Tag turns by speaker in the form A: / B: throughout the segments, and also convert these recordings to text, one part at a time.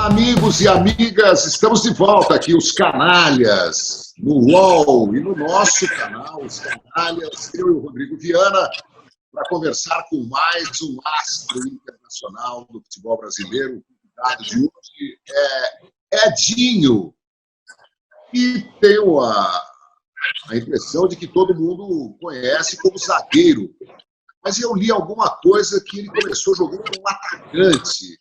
A: Olá, amigos e amigas, estamos de volta aqui, os Canalhas, no UOL e no nosso canal, os Canalhas, eu e o Rodrigo Viana, para conversar com mais um astro internacional do futebol brasileiro. O convidado de hoje é Edinho, e tenho a impressão de que todo mundo conhece como zagueiro, mas eu li alguma coisa que ele começou jogando como atacante.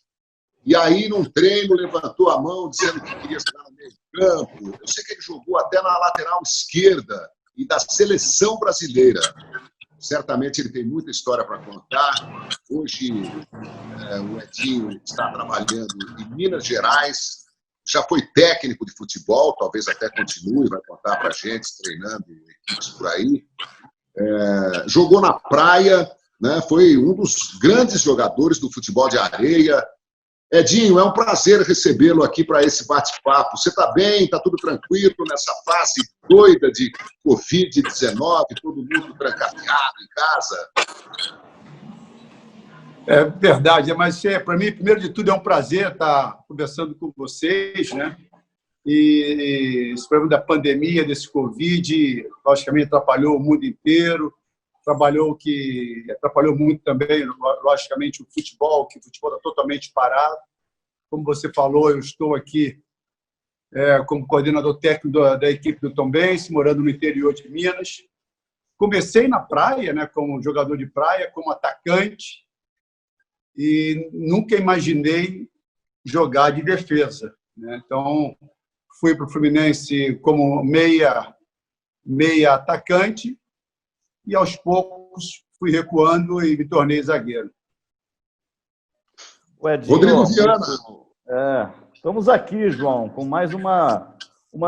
A: E aí, num treino, levantou a mão dizendo que queria jogar no meio campo. Eu sei que ele jogou até na lateral esquerda e da seleção brasileira. Certamente ele tem muita história para contar. Hoje, o Edinho está trabalhando em Minas Gerais. Já foi técnico de futebol, talvez até continue, vai contar para a gente, treinando equipes por aí. Jogou na praia, né? Foi um dos grandes jogadores do futebol de areia. Edinho, é um prazer recebê-lo aqui para esse bate-papo. Você está bem? Está tudo tranquilo nessa fase doida de Covid-19, todo mundo trancafiado em casa?
B: É verdade, mas para mim, primeiro de tudo, é um prazer estar conversando com vocês, né? E esse problema da pandemia, desse Covid, logicamente atrapalhou o mundo inteiro, atrapalhou muito também, logicamente, o futebol, que o futebol está totalmente parado. Como você falou, eu estou aqui como coordenador técnico da equipe do Tombense, morando no interior de Minas. Comecei na praia, né, como jogador de praia, como atacante, e nunca imaginei jogar de defesa, né? Então, fui para o Fluminense como meia atacante, e aos poucos fui recuando e me tornei zagueiro.
C: Edinho,
A: Rodrigo Viana.
C: Estamos aqui, João, com mais uma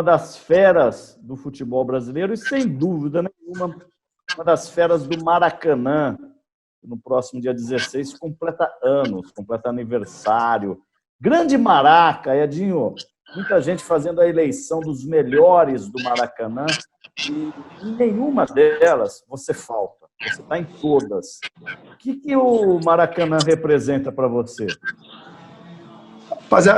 C: das feras do futebol brasileiro e, sem dúvida nenhuma, uma das feras do Maracanã. No próximo dia 16 completa anos, completa aniversário. Grande Maraca, Edinho. Muita gente fazendo a eleição dos melhores do Maracanã e em nenhuma delas você falta. Você está em todas. O que o Maracanã representa para você?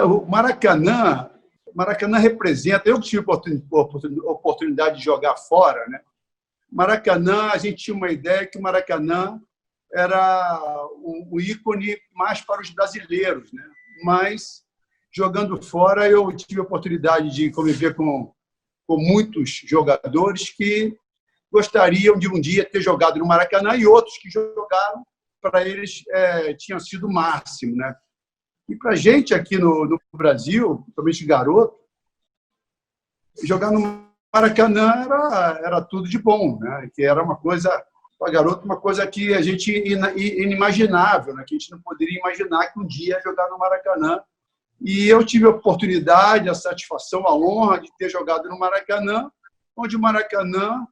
B: O Maracanã representa... Eu tive a oportunidade de jogar fora, né? Maracanã, a gente tinha uma ideia que o Maracanã era um ícone mais para os brasileiros, né? Mas, jogando fora, eu tive a oportunidade de conviver com muitos jogadores que gostariam de um dia ter jogado no Maracanã e outros que jogaram, para eles tinha sido o máximo, né? E para a gente aqui no Brasil, principalmente garoto, jogar no Maracanã era tudo de bom, né? Que era uma coisa, para garoto, uma coisa que a gente inimaginável, né? Que a gente não poderia imaginar que um dia ia jogar no Maracanã. E eu tive a oportunidade, a satisfação, a honra de ter jogado no Maracanã, onde o Maracanã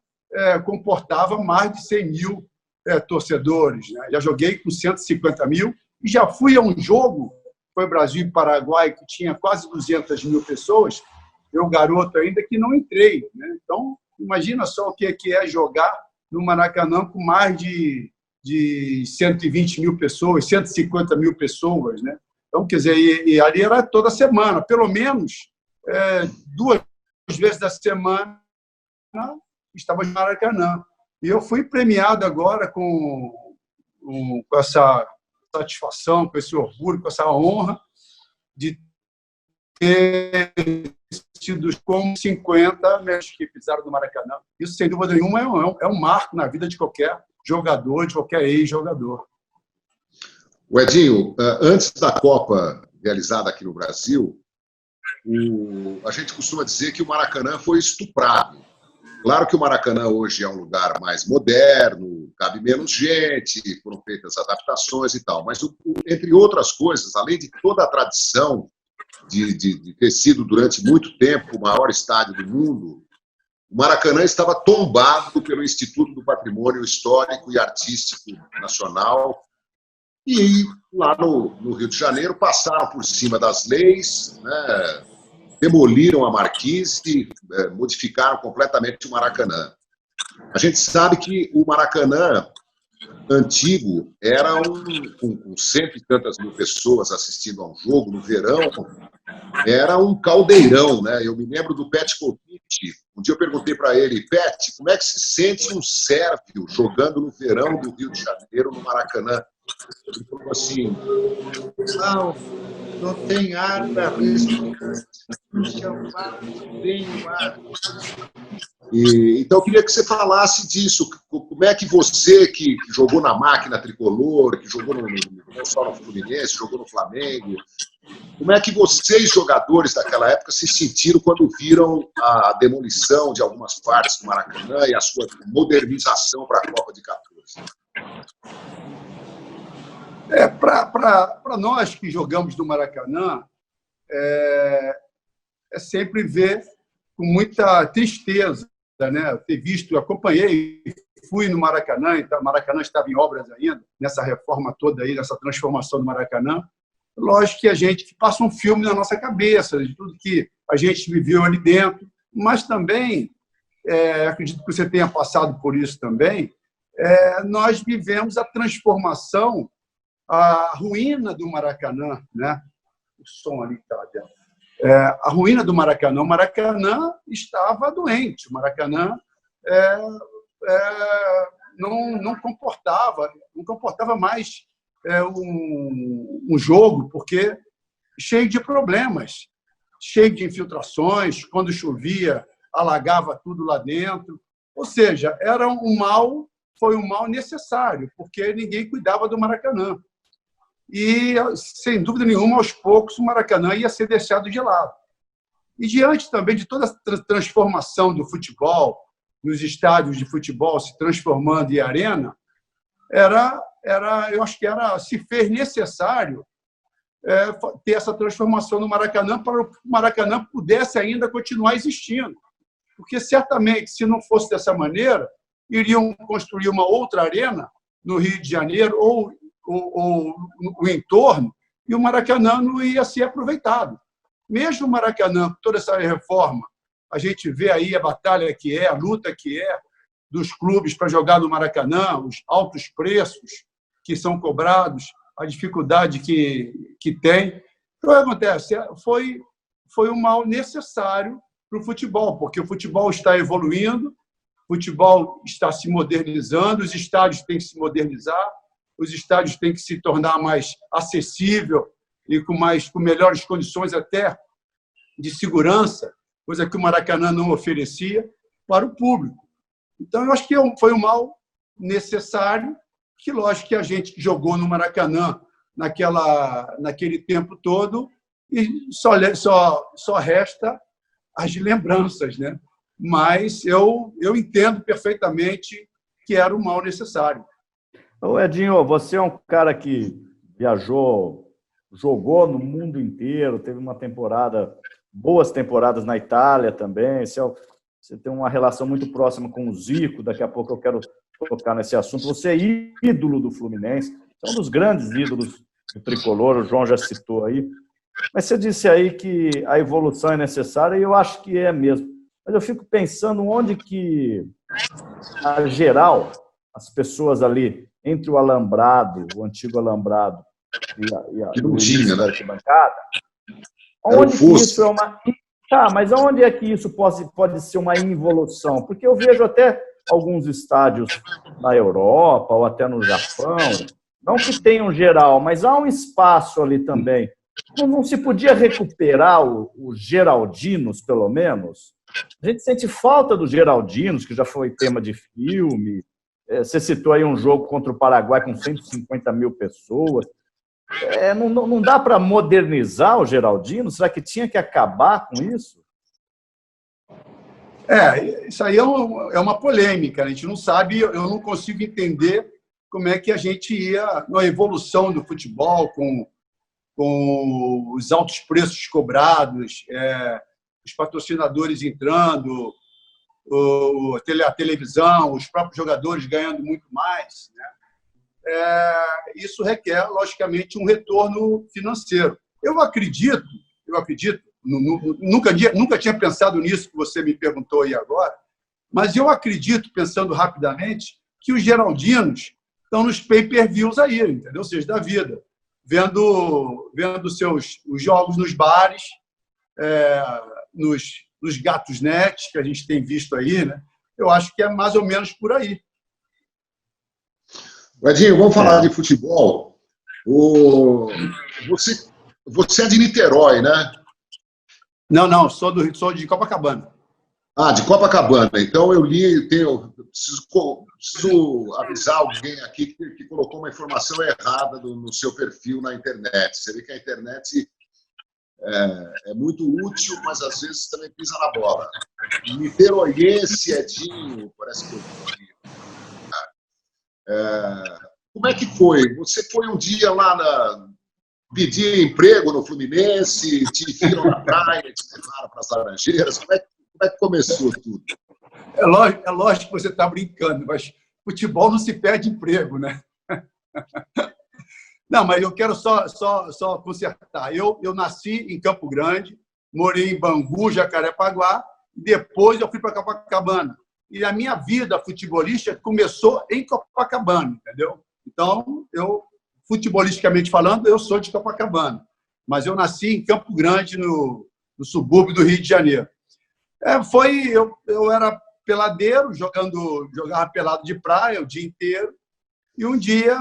B: comportava mais de 100 mil torcedores, né? Já joguei com 150 mil e já fui a um jogo, foi Brasil e Paraguai, que tinha quase 200 mil pessoas, eu, garoto ainda, que não entrei, né? Então, imagina só o que é jogar no Maracanã com mais de 120 mil pessoas, 150 mil pessoas, né? Então, quer dizer, e ali era toda semana, pelo menos 2 vezes da semana estava no Maracanã. E eu fui premiado agora com essa satisfação, com esse orgulho, com essa honra de ter sido com 50 que pisaram no Maracanã. Isso, sem dúvida nenhuma, é um marco na vida de qualquer jogador, de qualquer ex-jogador.
A: O Edinho, antes da Copa realizada aqui no Brasil, a gente costuma dizer que o Maracanã foi estuprado. Claro que o Maracanã hoje é um lugar mais moderno, cabe menos gente, foram feitas adaptações e tal, mas, entre outras coisas, além de toda a tradição de ter sido durante muito tempo o maior estádio do mundo, o Maracanã estava tombado pelo Instituto do Patrimônio Histórico e Artístico Nacional. E lá no Rio de Janeiro passaram por cima das leis, né, demoliram a marquise, modificaram completamente o Maracanã. A gente sabe que o Maracanã antigo era com 100 e tantas mil pessoas assistindo a um jogo no verão, era um caldeirão, né? Eu me lembro do Pet Covic. Um dia eu perguntei para ele, Pet, como é que se sente um sérvio jogando no verão do Rio de Janeiro, no Maracanã? Ele falou assim, não tem ar para respirar, bem o ar. Então, eu queria que você falasse disso. Como é que você, que jogou na máquina tricolor, que jogou não só no Fluminense, jogou no Flamengo, como é que vocês, jogadores daquela época, se sentiram quando viram a demolição de algumas partes do Maracanã e a sua modernização para a Copa de 14?
B: Para nós que jogamos no Maracanã, é sempre ver com muita tristeza, né? Ter visto, acompanhei, fui no Maracanã, então o Maracanã estava em obras ainda, nessa reforma toda aí, nessa transformação do Maracanã. Lógico que a gente passa um filme na nossa cabeça, de tudo que a gente viveu ali dentro, mas também, acredito que você tenha passado por isso também, nós vivemos a transformação, a ruína do Maracanã, né? O som ali que está dentro. A ruína do Maracanã. O Maracanã estava doente. O Maracanã não comportava mais um jogo, porque cheio de problemas, cheio de infiltrações. Quando chovia, alagava tudo lá dentro. Ou seja, foi um mal necessário, porque ninguém cuidava do Maracanã. E, sem dúvida nenhuma, aos poucos, o Maracanã ia ser deixado de lado. E, diante também de toda a transformação do futebol, nos estádios de futebol se transformando em arena, eu acho que se fez necessário ter essa transformação no Maracanã para que o Maracanã pudesse ainda continuar existindo. Porque, certamente, se não fosse dessa maneira, iriam construir uma outra arena no Rio de Janeiro ou o entorno, e o Maracanã não ia ser aproveitado. Mesmo o Maracanã, toda essa reforma, a gente vê aí a batalha que a luta que dos clubes para jogar no Maracanã, os altos preços que são cobrados, a dificuldade que tem. Então, o que acontece? Foi um mal necessário para o futebol, porque o futebol está evoluindo, o futebol está se modernizando, os estádios têm que se modernizar, os estádios têm que se tornar mais acessível e com melhores condições até de segurança, coisa que o Maracanã não oferecia para o público. Então, eu acho que foi um mal necessário, que, lógico, que a gente que jogou no Maracanã naquele tempo todo, e só resta as lembranças, né? Mas eu entendo perfeitamente que era um mal necessário.
C: Ô Edinho, você é um cara que viajou, jogou no mundo inteiro, teve boas temporadas na Itália também. Você tem uma relação muito próxima com o Zico, daqui a pouco eu quero tocar nesse assunto. Você é ídolo do Fluminense, é um dos grandes ídolos do tricolor, o João já citou aí. Mas você disse aí que a evolução é necessária, e eu acho que é mesmo. Mas eu fico pensando onde que, a geral, as pessoas ali, entre o alambrado, o antigo alambrado, e a
A: da
C: arquibancada, onde que isso é uma... mas onde é que isso pode ser uma involução? Porque eu vejo até alguns estádios na Europa ou até no Japão, não que tenham geral, mas há um espaço ali também. Não se podia recuperar os Geraldinos, pelo menos? A gente sente falta dos Geraldinos, que já foi tema de filme. Você citou aí um jogo contra o Paraguai com 150 mil pessoas. Não dá para modernizar o Geraldino? Será que tinha que acabar com isso?
B: Isso aí é uma polêmica. A gente não sabe, eu não consigo entender como é que a gente ia na evolução do futebol, com os altos preços cobrados, os patrocinadores entrando, a televisão, os próprios jogadores ganhando muito mais, né? Isso requer, logicamente, um retorno financeiro. Eu acredito, nunca tinha pensado nisso que você me perguntou aí agora, mas eu acredito, pensando rapidamente, que os Geraldinos estão nos pay-per-views aí, entendeu? Ou seja, da vida. vendo os jogos nos bares, nos gatos net que a gente tem visto aí, né? Eu acho que é mais ou menos por aí.
A: Edinho, vamos falar de futebol. Você é de Niterói, né?
B: Não, sou de Copacabana.
A: De Copacabana. Então eu li, preciso avisar alguém aqui que colocou uma informação errada no seu perfil na internet. Você vê que a internet é muito útil, mas às vezes também pisa na bola. Niteroiense, Edinho, parece que eu vi. Como é que foi? Você foi um dia lá pedir emprego no Fluminense, te viram na praia, te levaram para as Laranjeiras? Como é que começou tudo?
B: É lógico que você está brincando, mas futebol não se perde emprego, né? Não, mas eu quero só consertar. Eu nasci em Campo Grande, morei em Bangu, Jacarepaguá, e depois eu fui para Copacabana. E a minha vida futebolística começou em Copacabana, entendeu? Então, futebolisticamente falando, eu sou de Copacabana. Mas eu nasci em Campo Grande, no subúrbio do Rio de Janeiro. Eu era peladeiro, jogava pelado de praia o dia inteiro. E um dia,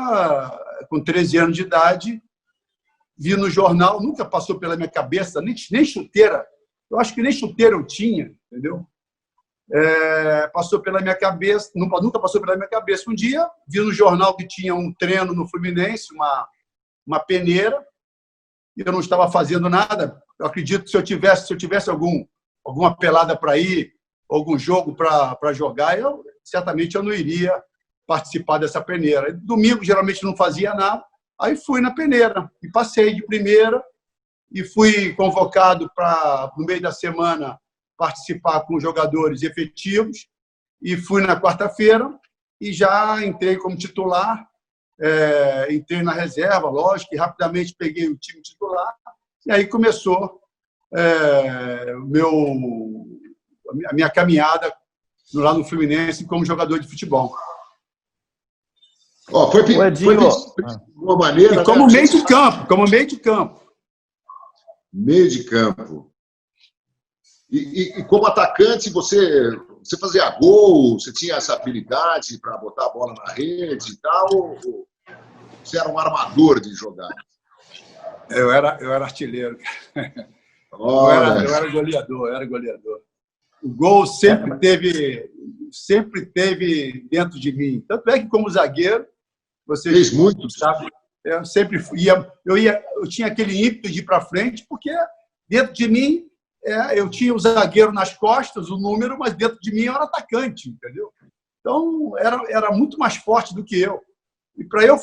B: com 13 anos de idade, vi no jornal, nunca passou pela minha cabeça, nem chuteira. Eu acho que nem chuteira eu tinha, entendeu? Passou pela minha cabeça, nunca passou pela minha cabeça. Um dia, vi no jornal que tinha um treino no Fluminense, uma peneira, e eu não estava fazendo nada. Eu acredito que se eu tivesse alguma pelada para ir, algum jogo para jogar, certamente eu não iria participar dessa peneira. Domingo, geralmente, não fazia nada. Aí fui na peneira e passei de primeira e fui convocado para, no meio da semana, participar com jogadores efetivos. E fui na quarta-feira e já entrei como titular. Entrei na reserva, lógico, e rapidamente peguei o time titular. E aí começou a minha caminhada lá no Fluminense como jogador de futebol.
A: Foi de uma maneira...
B: E como meio de campo.
A: Meio de campo. E como atacante, você fazia gol? Você tinha essa habilidade para botar a bola na rede e tal? Ou você era um armador de jogar?
B: Eu era artilheiro. Eu era goleador. O gol sempre teve dentro de mim. Tanto é que, como zagueiro, você
A: fez muito,
B: sabe? Eu sempre eu tinha aquele ímpeto de ir para frente, porque dentro de mim eu tinha o zagueiro nas costas, o número, mas dentro de mim eu era atacante, entendeu? Então era muito mais forte do que eu. E para eu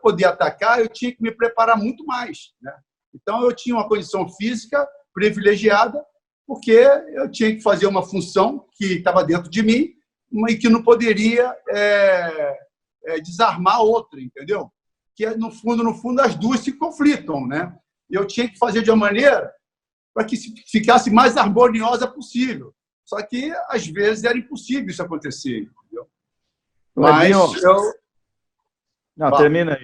B: poder atacar, eu tinha que me preparar muito mais, né? Então eu tinha uma condição física privilegiada, porque eu tinha que fazer uma função que estava dentro de mim e que não poderia desarmar outra, entendeu? Que no fundo as duas se conflitam, né? E eu tinha que fazer de uma maneira para que ficasse mais harmoniosa possível. Só que às vezes era impossível isso acontecer, entendeu? Mas
C: termina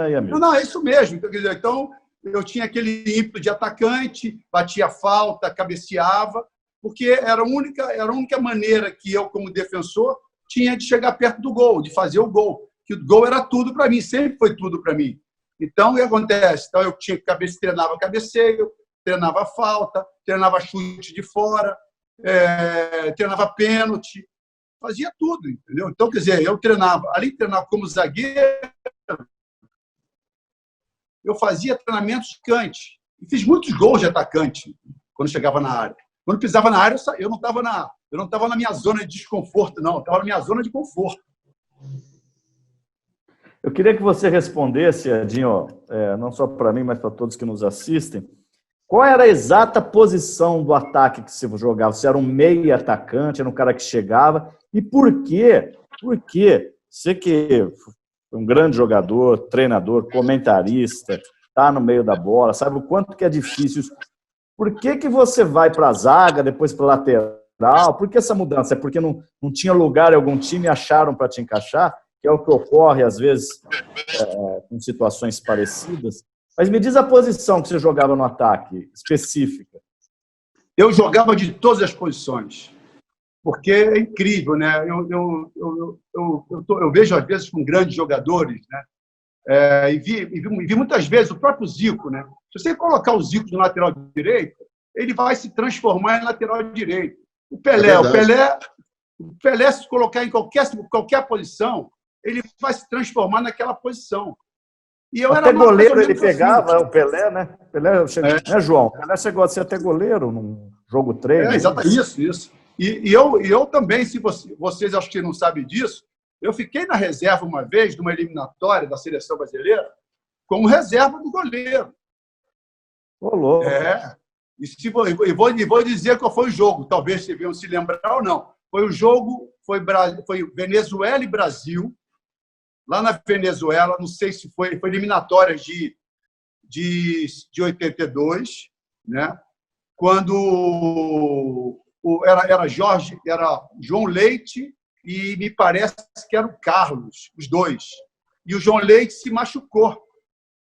C: aí, amigo.
B: Não, é isso mesmo. Então eu tinha aquele ímpeto de atacante, batia falta, cabeceava, porque era a única maneira que eu, como defensor, tinha de chegar perto do gol, de fazer o gol. Que o gol era tudo para mim, sempre foi tudo para mim. Então, o que acontece? Então, eu treinava cabeceio, treinava falta, treinava chute de fora, treinava pênalti, fazia tudo, entendeu? Então, quer dizer, eu treinava, além de treinar como zagueiro, eu fazia treinamentos de atacante. E fiz muitos gols de atacante quando chegava na área. Quando pisava na área, eu não estava na minha zona de desconforto, não. Eu estava na minha zona de conforto.
C: Eu queria que você respondesse, Edinho, não só para mim, mas para todos que nos assistem, qual era a exata posição do ataque que você jogava? Você era um meio atacante, era um cara que chegava? E por quê? Porque você que foi um grande jogador, treinador, comentarista, está no meio da bola, sabe o quanto que é difícil isso. Por que você vai para a zaga, depois para a lateral? Por que essa mudança? É porque não tinha lugar em algum time e acharam para te encaixar? que é o que ocorre, às vezes, com situações parecidas. Mas me diz a posição que você jogava no ataque, específica.
B: Eu jogava de todas as posições, porque é incrível, né? Eu vejo, às vezes, com grandes jogadores, né? E vi muitas vezes o próprio Zico, né? Se você colocar o Zico no lateral direito, ele vai se transformar em lateral direito. O Pelé, se colocar em qualquer posição, ele vai se transformar naquela posição. E eu
C: até
B: era
C: goleiro ele pegava,
B: assim.
C: o Pelé, né? Pelé, né, João? O Pelé chegou a ser até goleiro num jogo treino.
B: Exatamente, isso. E eu também, se vocês acho que não sabem disso, eu fiquei na reserva uma vez, numa eliminatória da seleção brasileira, como reserva do goleiro.
C: Olô.
B: E vou dizer qual foi o jogo, talvez vocês venham se lembrar ou não. Foi o jogo, foi Venezuela e Brasil, lá na Venezuela, não sei se foi eliminatória de 82, né? Quando era João Leite e me parece que era o Carlos, os dois. E o João Leite se machucou.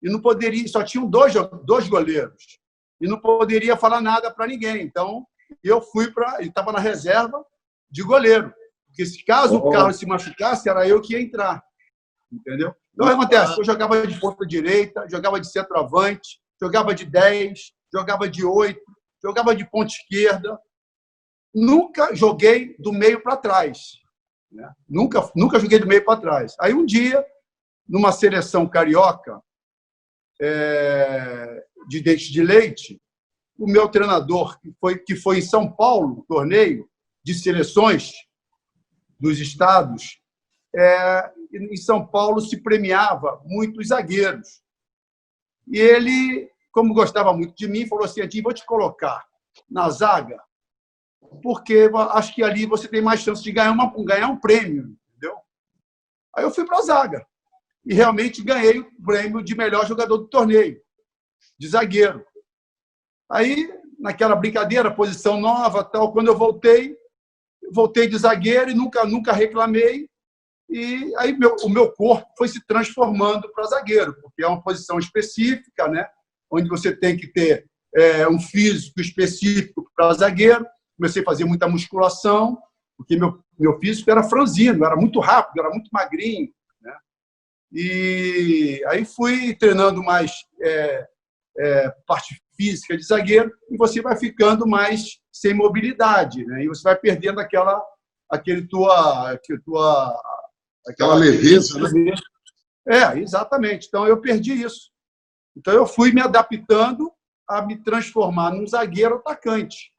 B: E não poderia, só tinham dois goleiros. E não poderia falar nada para ninguém. Então, eu fui para... Ele estava na reserva de goleiro. Porque se caso o Carlos se machucasse, era eu que ia entrar. Entendeu? Então, o que acontece? Eu jogava de ponta direita, jogava de centroavante, jogava de 10, jogava de 8, jogava de ponta esquerda. Nunca joguei do meio para trás. Né? Nunca joguei do meio para trás. Aí, um dia, numa seleção carioca de dente de leite, o meu treinador, que foi em São Paulo, torneio de seleções dos estados, em São Paulo se premiava muitos zagueiros. E ele, como gostava muito de mim, falou assim: Edinho, vou te colocar na zaga, porque acho que ali você tem mais chance de ganhar um prêmio. Entendeu? Aí eu fui para a zaga. E realmente ganhei o prêmio de melhor jogador do torneio, de zagueiro. Aí, naquela brincadeira, posição nova, tal, quando eu voltei de zagueiro e nunca reclamei. E aí o meu corpo foi se transformando para zagueiro, porque é uma posição específica, né? Onde você tem que ter um físico específico para zagueiro. Comecei a fazer muita musculação, porque meu físico era franzino, era muito rápido, era muito magrinho. Né? E aí fui treinando mais parte física de zagueiro e você vai ficando mais sem mobilidade, né? E você vai perdendo aquela
A: leveza, né?
B: Exatamente. Então, eu perdi isso. Então, eu fui me adaptando a me transformar num zagueiro atacante.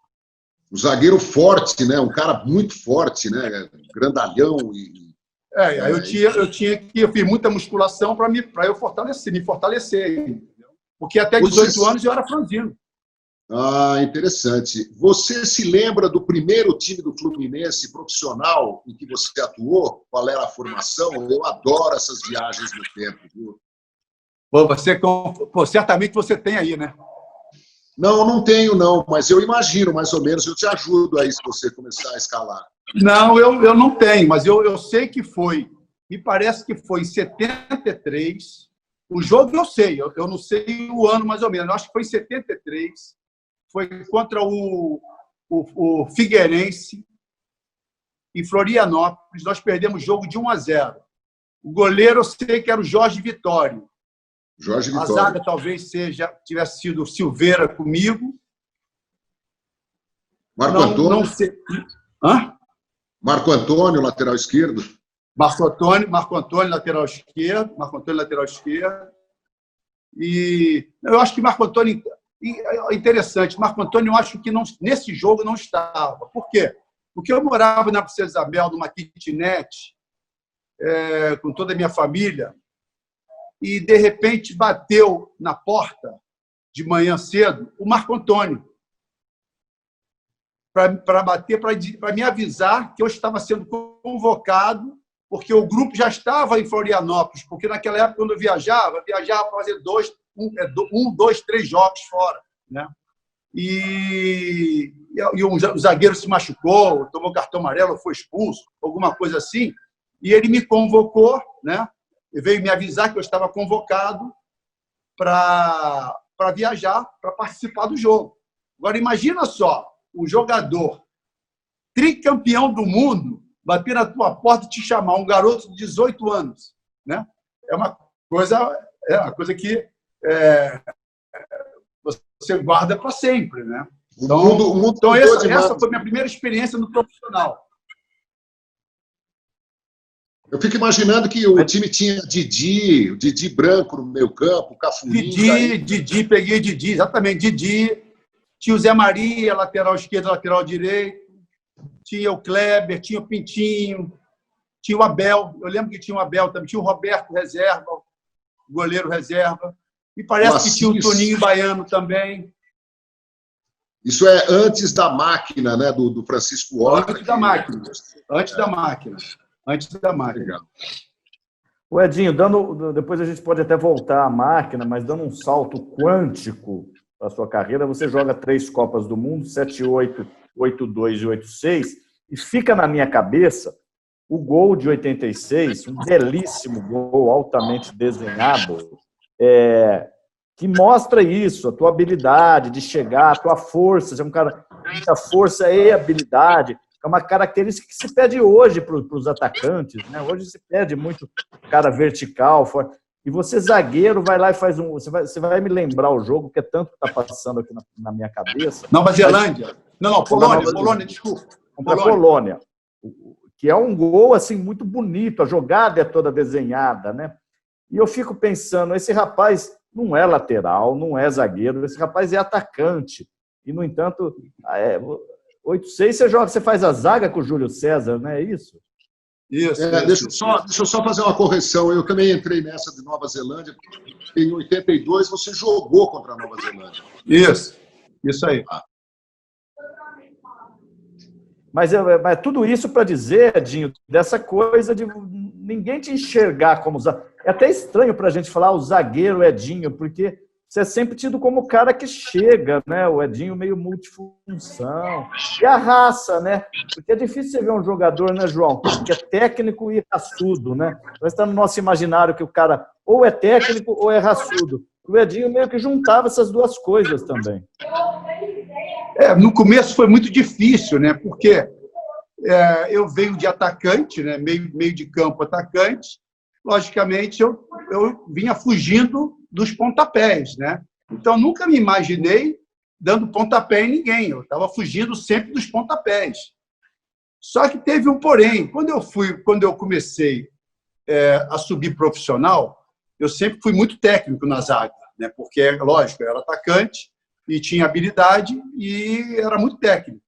A: Um zagueiro forte, né? Um cara muito forte, né? Grandalhão.
B: Aí eu fiz muita musculação para eu me fortalecer. Entendeu? Porque até 18 anos eu era franzino.
A: Ah, interessante. Você se lembra do primeiro time do Fluminense profissional em que você atuou? Qual era a formação? Eu adoro essas viagens no tempo. Viu?
B: Certamente você tem aí, né?
A: Não tenho, não. Mas eu imagino, mais ou menos. Eu te ajudo aí se você começar a escalar.
B: Não, eu não tenho, mas eu sei que foi. Me parece que foi em 73. O jogo eu sei. Eu não sei o ano, mais ou menos. Eu acho que foi em 73. Foi contra o Figueirense, em Florianópolis. Nós perdemos o jogo de 1-0. O goleiro, eu sei que era o Jorge Vitório. A zaga talvez tivesse sido Silveira comigo.
A: Marco Antônio.
B: Não sei. Hã?
A: Marco Antônio, lateral esquerdo.
B: Marco Antônio, lateral esquerdo. E eu acho que Marco Antônio... Interessante, Marco Antônio, eu acho que nesse jogo não estava. Por quê? Porque eu morava na Princesa Isabel, numa kitnet, com toda a minha família, e, de repente, bateu na porta, de manhã cedo, o Marco Antônio, para me avisar que eu estava sendo convocado, porque o grupo já estava em Florianópolis, porque naquela época, quando eu viajava para fazer 2, 3 jogos fora, né? E o zagueiro se machucou, tomou cartão amarelo, foi expulso, alguma coisa assim. E ele me convocou, né? Veio me avisar que eu estava convocado para viajar, para participar do jogo. Agora, imagina só, um jogador tricampeão do mundo bater na tua porta e te chamar, um garoto de 18 anos. Né? É uma coisa que você guarda para sempre. Né? Então essa foi a minha primeira experiência no profissional.
A: Eu fico imaginando que o time tinha o Didi Branco no meio campo, o Cafulinha.
B: Didi, peguei Didi, exatamente, Didi. Tinha o Zé Maria, lateral esquerdo, lateral direito. Tinha o Kleber, tinha o Pintinho, tinha o Abel. Eu lembro que tinha o Abel também. Tinha o Roberto reserva, o goleiro reserva. E parece que tinha o Toninho Baiano também.
A: Isso é antes da máquina, né, do Francisco Horta.
B: Antes da máquina. Antes da máquina.
A: Legal.
C: O Edinho, depois a gente pode até voltar à máquina, mas dando um salto quântico para a sua carreira, você joga 3 Copas do Mundo, 78, 82 e 86, e fica na minha cabeça o gol de 86, um belíssimo gol, altamente desenhado, que mostra isso, a tua habilidade de chegar, a tua força, você é um cara com muita força e habilidade. É uma característica que se pede hoje para os atacantes, né? Hoje se pede muito cara vertical. E você, zagueiro, vai lá e faz um... Você vai me lembrar o jogo, porque é tanto que está passando aqui na minha cabeça.
B: Nova Zelândia. Não, Polônia, desculpa.
C: Contra a Polônia. Que é um gol, assim, muito bonito. A jogada é toda desenhada, né? E eu fico pensando, esse rapaz não é lateral, não é zagueiro, esse rapaz é atacante. E, no entanto... 8-6 você faz a zaga com o Júlio César, não é isso?
B: Isso.
A: Deixa eu só fazer uma correção. Eu também entrei nessa de Nova Zelândia. Em 82 você jogou contra a Nova Zelândia.
B: Isso aí.
C: Mas tudo isso para dizer, Edinho, dessa coisa de ninguém te enxergar como zagueiro. É até estranho para a gente falar o zagueiro Edinho, porque você é sempre tido como o cara que chega, né? O Edinho meio multifunção. E a raça, né? Porque é difícil você ver um jogador, né, João? Que é técnico e raçudo, né? Mas está no nosso imaginário que o cara ou é técnico ou é raçudo. O Edinho meio que juntava essas duas coisas também.
B: No começo foi muito difícil, né? Porque eu venho de atacante, né? Meio de campo atacante. Logicamente, eu vinha fugindo dos pontapés, né? Então, nunca me imaginei dando pontapé em ninguém. Eu estava fugindo sempre dos pontapés. Só que teve um porém. Quando eu comecei a subir profissional, eu sempre fui muito técnico na zaga, né? Porque, lógico, eu era atacante e tinha habilidade e era muito técnico.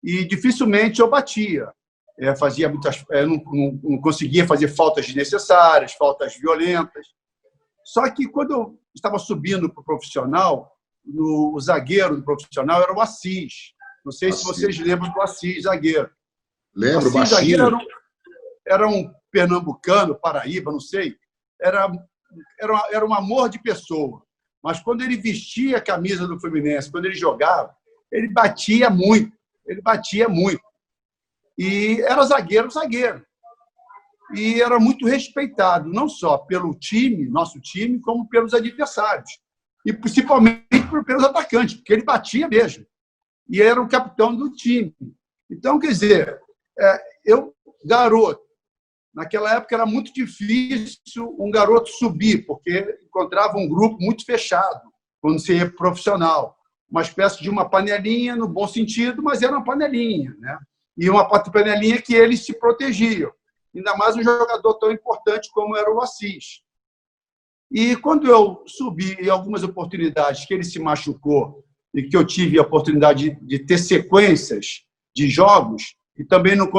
B: E dificilmente eu batia. Fazia muitas, não conseguia fazer faltas desnecessárias, faltas violentas. Só que quando eu estava subindo para o profissional, o zagueiro do profissional era o Assis. Não sei se vocês lembram do Assis, zagueiro.
A: Lembro,
B: Assis, zagueiro, era um pernambucano, Paraíba, não sei. Era um amor de pessoa. Mas quando ele vestia a camisa do Fluminense, quando ele jogava, ele batia muito. E era zagueiro. E era muito respeitado, não só pelo time, nosso time, como pelos adversários. E principalmente pelos atacantes, porque ele batia mesmo. E era o capitão do time. Então, quer dizer, garoto, naquela época era muito difícil um garoto subir, porque encontrava um grupo muito fechado, quando se ia profissional. Uma espécie de uma panelinha, no bom sentido, mas era uma panelinha, né? E uma panelinha que eles se protegiam. Ainda mais um jogador tão importante como era o Assis. E quando eu subi em algumas oportunidades que ele se machucou e que eu tive a oportunidade de ter sequências de jogos, e também não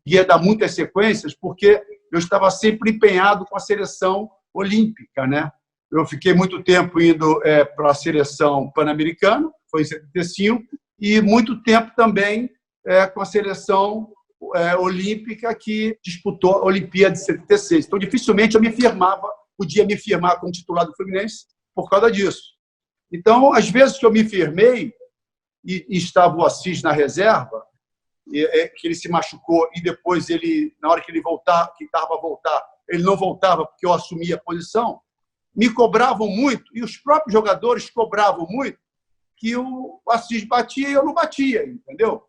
B: ia dar muitas sequências, porque eu estava sempre empenhado com a seleção olímpica, né? Eu fiquei muito tempo indo para a seleção pan-americana, foi em 75, e muito tempo também com a seleção olímpica que disputou a Olimpíada de 76. Então, dificilmente eu podia me firmar como titular do Fluminense por causa disso. Então, às vezes que eu me firmei e estava o Assis na reserva, que ele se machucou e depois na hora que ele voltar, que estava a voltar, ele não voltava porque eu assumia a posição, me cobravam muito, e os próprios jogadores cobravam muito, que o Assis batia e eu não batia, entendeu?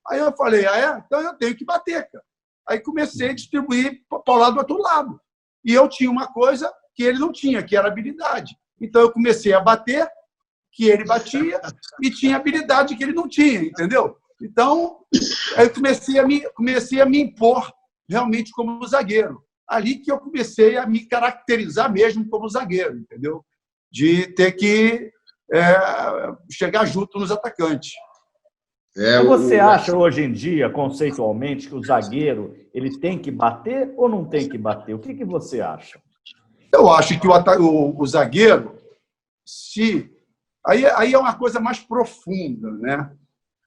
B: Aí eu falei, então eu tenho que bater, cara. Aí comecei a distribuir para o lado do outro lado. E eu tinha uma coisa que ele não tinha, que era habilidade. Então eu comecei a bater, que ele batia, e tinha habilidade que ele não tinha, entendeu? Então, aí eu comecei a me impor realmente como zagueiro. Ali que eu comecei a me caracterizar mesmo como zagueiro, entendeu? De ter que chegar junto nos atacantes.
C: Então, você acha hoje em dia, conceitualmente, que o zagueiro ele tem que bater ou não tem que bater? O que você acha?
B: Eu acho que o zagueiro, aí é uma coisa mais profunda, né?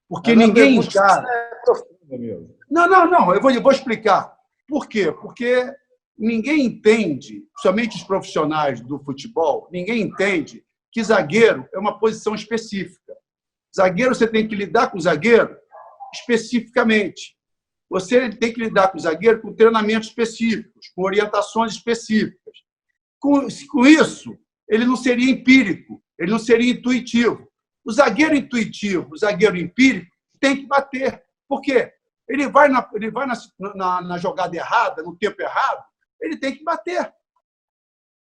B: Porque ninguém encara.
C: É profunda mesmo.
B: Não, eu vou explicar. Por quê? Porque ninguém entende, somente os profissionais do futebol, ninguém entende que zagueiro é uma posição específica. Zagueiro, você tem que lidar com o zagueiro especificamente. Você tem que lidar com o zagueiro com treinamentos específicos, com orientações específicas. Com isso, ele não seria empírico, ele não seria intuitivo. O zagueiro intuitivo, o zagueiro empírico, tem que bater. Por quê? Ele vai na jogada errada, no tempo errado, ele tem que bater.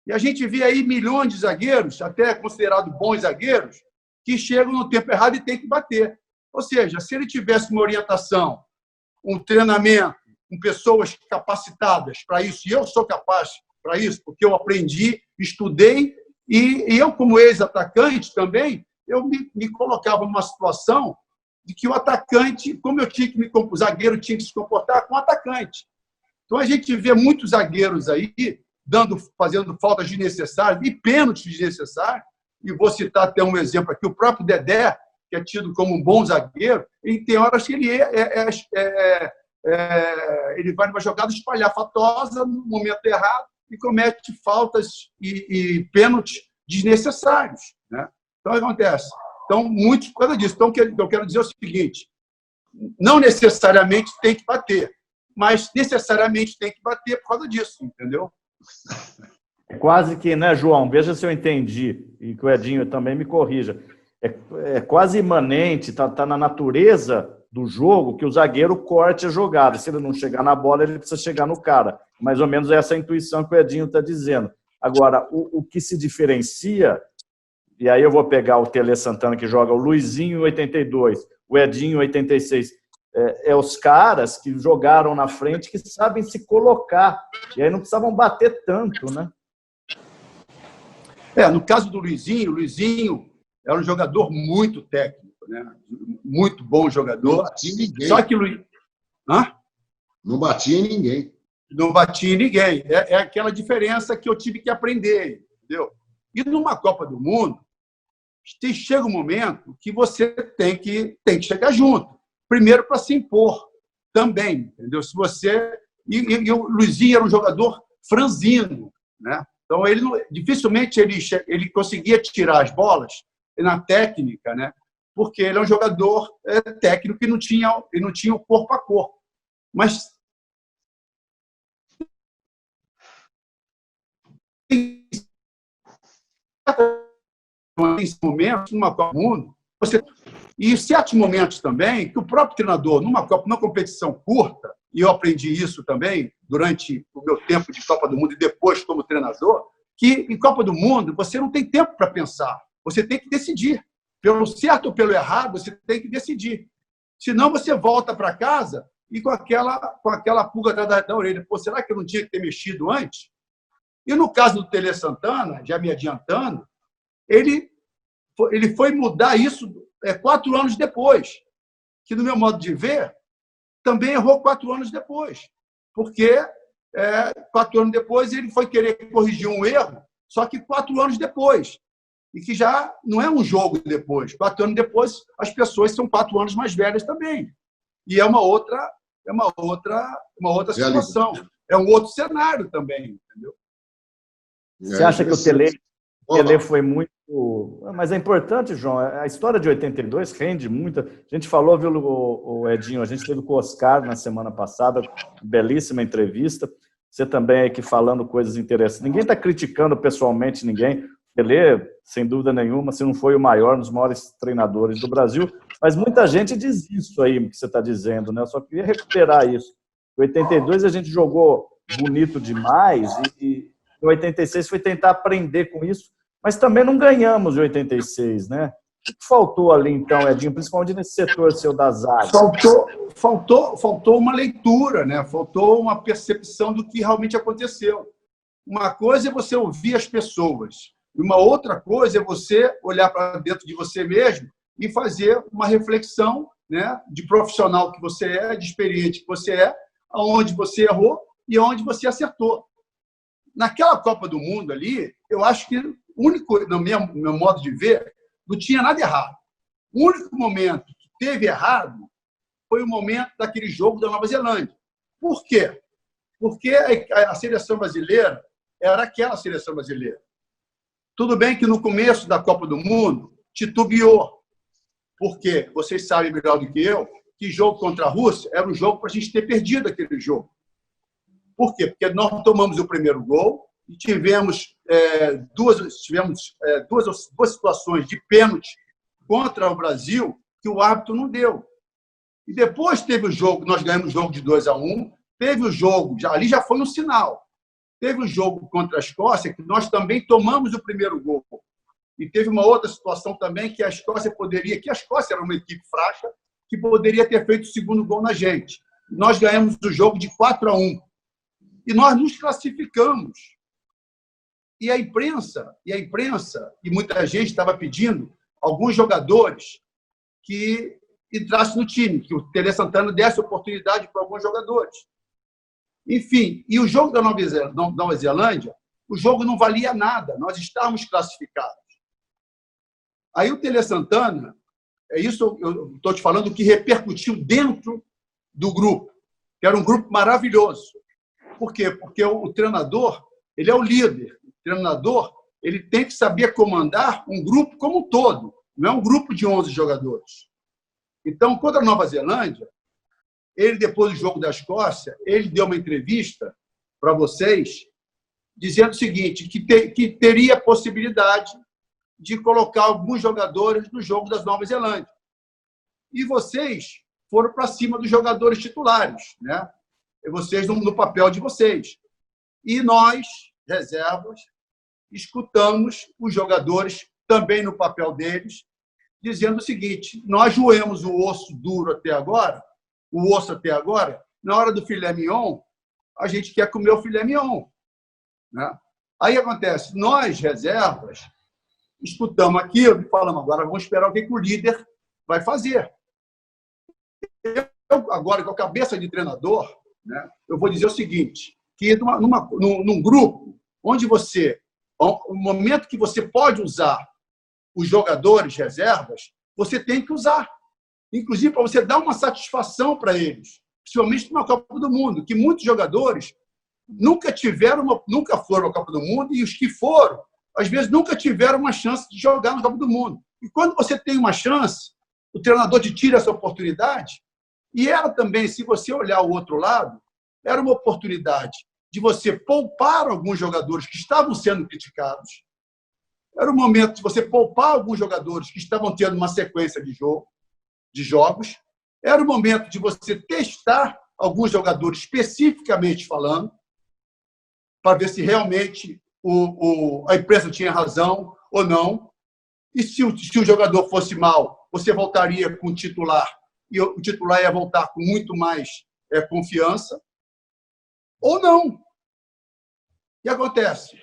B: E a gente vê aí milhões de zagueiros, até considerados bons zagueiros, que chegam no tempo errado e tem que bater. Ou seja, se ele tivesse uma orientação, um treinamento, com pessoas capacitadas para isso, e eu sou capaz para isso, porque eu aprendi, estudei, e eu, como ex-atacante também, eu me colocava numa situação de que o atacante, como o zagueiro tinha que se comportar com o atacante. Então, a gente vê muitos zagueiros aí fazendo faltas desnecessárias e pênaltis desnecessários, e vou citar até um exemplo aqui, o próprio Dedé, que é tido como um bom zagueiro, ele tem horas que ele vai numa jogada espalhafatosa, no momento errado, e comete faltas e pênaltis desnecessários, né? Então, o que acontece? Então, muitos por causa disso. Então, o que eu quero dizer é o seguinte, não necessariamente tem que bater, mas necessariamente tem que bater por causa disso, entendeu?
C: É quase que, né, João? Veja se eu entendi, e que o Edinho também me corrija. É quase imanente, está na natureza do jogo que o zagueiro corte a jogada. Se ele não chegar na bola, ele precisa chegar no cara. Mais ou menos essa intuição que o Edinho está dizendo. Agora, o que se diferencia, e aí eu vou pegar o Tele Santana, que joga o Luizinho em 82, o Edinho em 86, os caras que jogaram na frente que sabem se colocar. E aí não precisavam bater tanto, né?
B: No caso do Luizinho, o Luizinho era um jogador muito técnico, né? Muito bom jogador.
A: Não batia em ninguém.
B: Só que
A: Não batia em ninguém.
B: Não batia em ninguém. É aquela diferença que eu tive que aprender, entendeu? E numa Copa do Mundo, chega um momento que você tem que chegar junto. Primeiro para se impor também, entendeu? Se você... E o Luizinho era um jogador franzino, né? Então, dificilmente ele conseguia tirar as bolas na técnica, né? Porque ele é um jogador técnico que não tinha o corpo a corpo. Mas nesse momento, numa Copa do Mundo, e em certos momentos também, que o próprio treinador, numa competição curta, e eu aprendi isso também durante o meu tempo de Copa do Mundo e depois como treinador, que em Copa do Mundo você não tem tempo para pensar, você tem que decidir. Pelo certo ou pelo errado, você tem que decidir. Senão você volta para casa e com aquela pulga atrás da orelha. Pô, será que eu não tinha que ter mexido antes? E no caso do Tele Santana, já me adiantando, ele foi mudar isso 4 anos depois, que, no meu modo de ver, também errou 4 anos depois, porque 4 anos depois ele foi querer corrigir um erro, só que 4 anos depois, e que já não é um jogo depois. 4 anos depois, as pessoas são 4 anos mais velhas também, e é uma outra situação, é um outro cenário também, entendeu?
C: Você acha que o Tele Pelé foi muito... Mas é importante, João, a história de 82 rende muito. A gente falou, viu, o Edinho, a gente teve com o Oscar na semana passada, belíssima entrevista. Você também aqui falando coisas interessantes. Ninguém está criticando pessoalmente ninguém. Pelé, sem dúvida nenhuma, se não foi o maior, um dos maiores treinadores do Brasil, mas muita gente diz isso aí que você está dizendo, né? Eu só queria recuperar isso. Em 82 a gente jogou bonito demais e em 86 foi tentar aprender com isso, mas também não ganhamos em 86, né? O que faltou ali, então, Edinho, principalmente nesse setor seu da zaga?
B: Faltou uma leitura, né? Faltou uma percepção do que realmente aconteceu. Uma coisa é você ouvir as pessoas, e uma outra coisa é você olhar para dentro de você mesmo e fazer uma reflexão, né, de profissional que você é, de experiente que você é, aonde você errou e aonde você acertou. Naquela Copa do Mundo ali, eu acho que o único, no meu modo de ver, não tinha nada errado. O único momento que teve errado foi o momento daquele jogo da Nova Zelândia. Por quê? Porque a seleção brasileira era aquela seleção brasileira. Tudo bem que no começo da Copa do Mundo titubeou. Porque vocês sabem melhor do que eu que jogo contra a Rússia era um jogo para a gente ter perdido aquele jogo. Por quê? Porque nós tomamos o primeiro gol e tivemos duas situações de pênalti contra o Brasil que o árbitro não deu. E depois teve o jogo, nós ganhamos o jogo de 2-1, teve o jogo, ali já foi um sinal. Teve o jogo contra a Escócia, que nós também tomamos o primeiro gol. E teve uma outra situação também que a Escócia era uma equipe fraca, que poderia ter feito o segundo gol na gente. Nós ganhamos o jogo de 4-1. E nós nos classificamos. E a imprensa, e muita gente estava pedindo alguns jogadores que entrassem no time, que o Tele Santana desse oportunidade para alguns jogadores. Enfim, e o jogo da Nova Zelândia, o jogo não valia nada, nós estávamos classificados. Aí o Tele Santana, é isso eu estou te falando, que repercutiu dentro do grupo, que era um grupo maravilhoso. Por quê? Porque o treinador, ele é o líder. O treinador, ele tem que saber comandar um grupo como um todo, não é um grupo de 11 jogadores. Então, contra a Nova Zelândia, ele, depois do jogo da Escócia, ele deu uma entrevista para vocês, dizendo o seguinte, que teria possibilidade de colocar alguns jogadores no jogo das Nova Zelândia. E vocês foram para cima dos jogadores titulares, né? Vocês no papel de vocês. E nós, reservas, escutamos os jogadores também no papel deles, dizendo o seguinte, nós roemos o osso duro até agora, na hora do filé mignon, a gente quer comer o filé mignon. Né? Aí acontece, nós, reservas, escutamos aquilo e falamos, agora vamos esperar o que o líder vai fazer. Eu, agora, com a cabeça de treinador, né, eu vou dizer o seguinte, que num grupo onde o momento que você pode usar os jogadores reservas, você tem que usar. Inclusive, para você dar uma satisfação para eles, principalmente numa Copa do Mundo, que muitos jogadores nunca foram à Copa do Mundo e os que foram, às vezes, nunca tiveram uma chance de jogar na Copa do Mundo. E quando você tem uma chance, o treinador te tira essa oportunidade. E era também, se você olhar o outro lado, era uma oportunidade de você poupar alguns jogadores que estavam sendo criticados. Era o momento de você poupar alguns jogadores que estavam tendo uma sequência de jogos. Era o momento de você testar alguns jogadores especificamente falando, para ver se realmente a imprensa tinha razão ou não. E se o jogador fosse mal, você voltaria com o titular, e o titular ia voltar com muito mais confiança, ou não. O que acontece?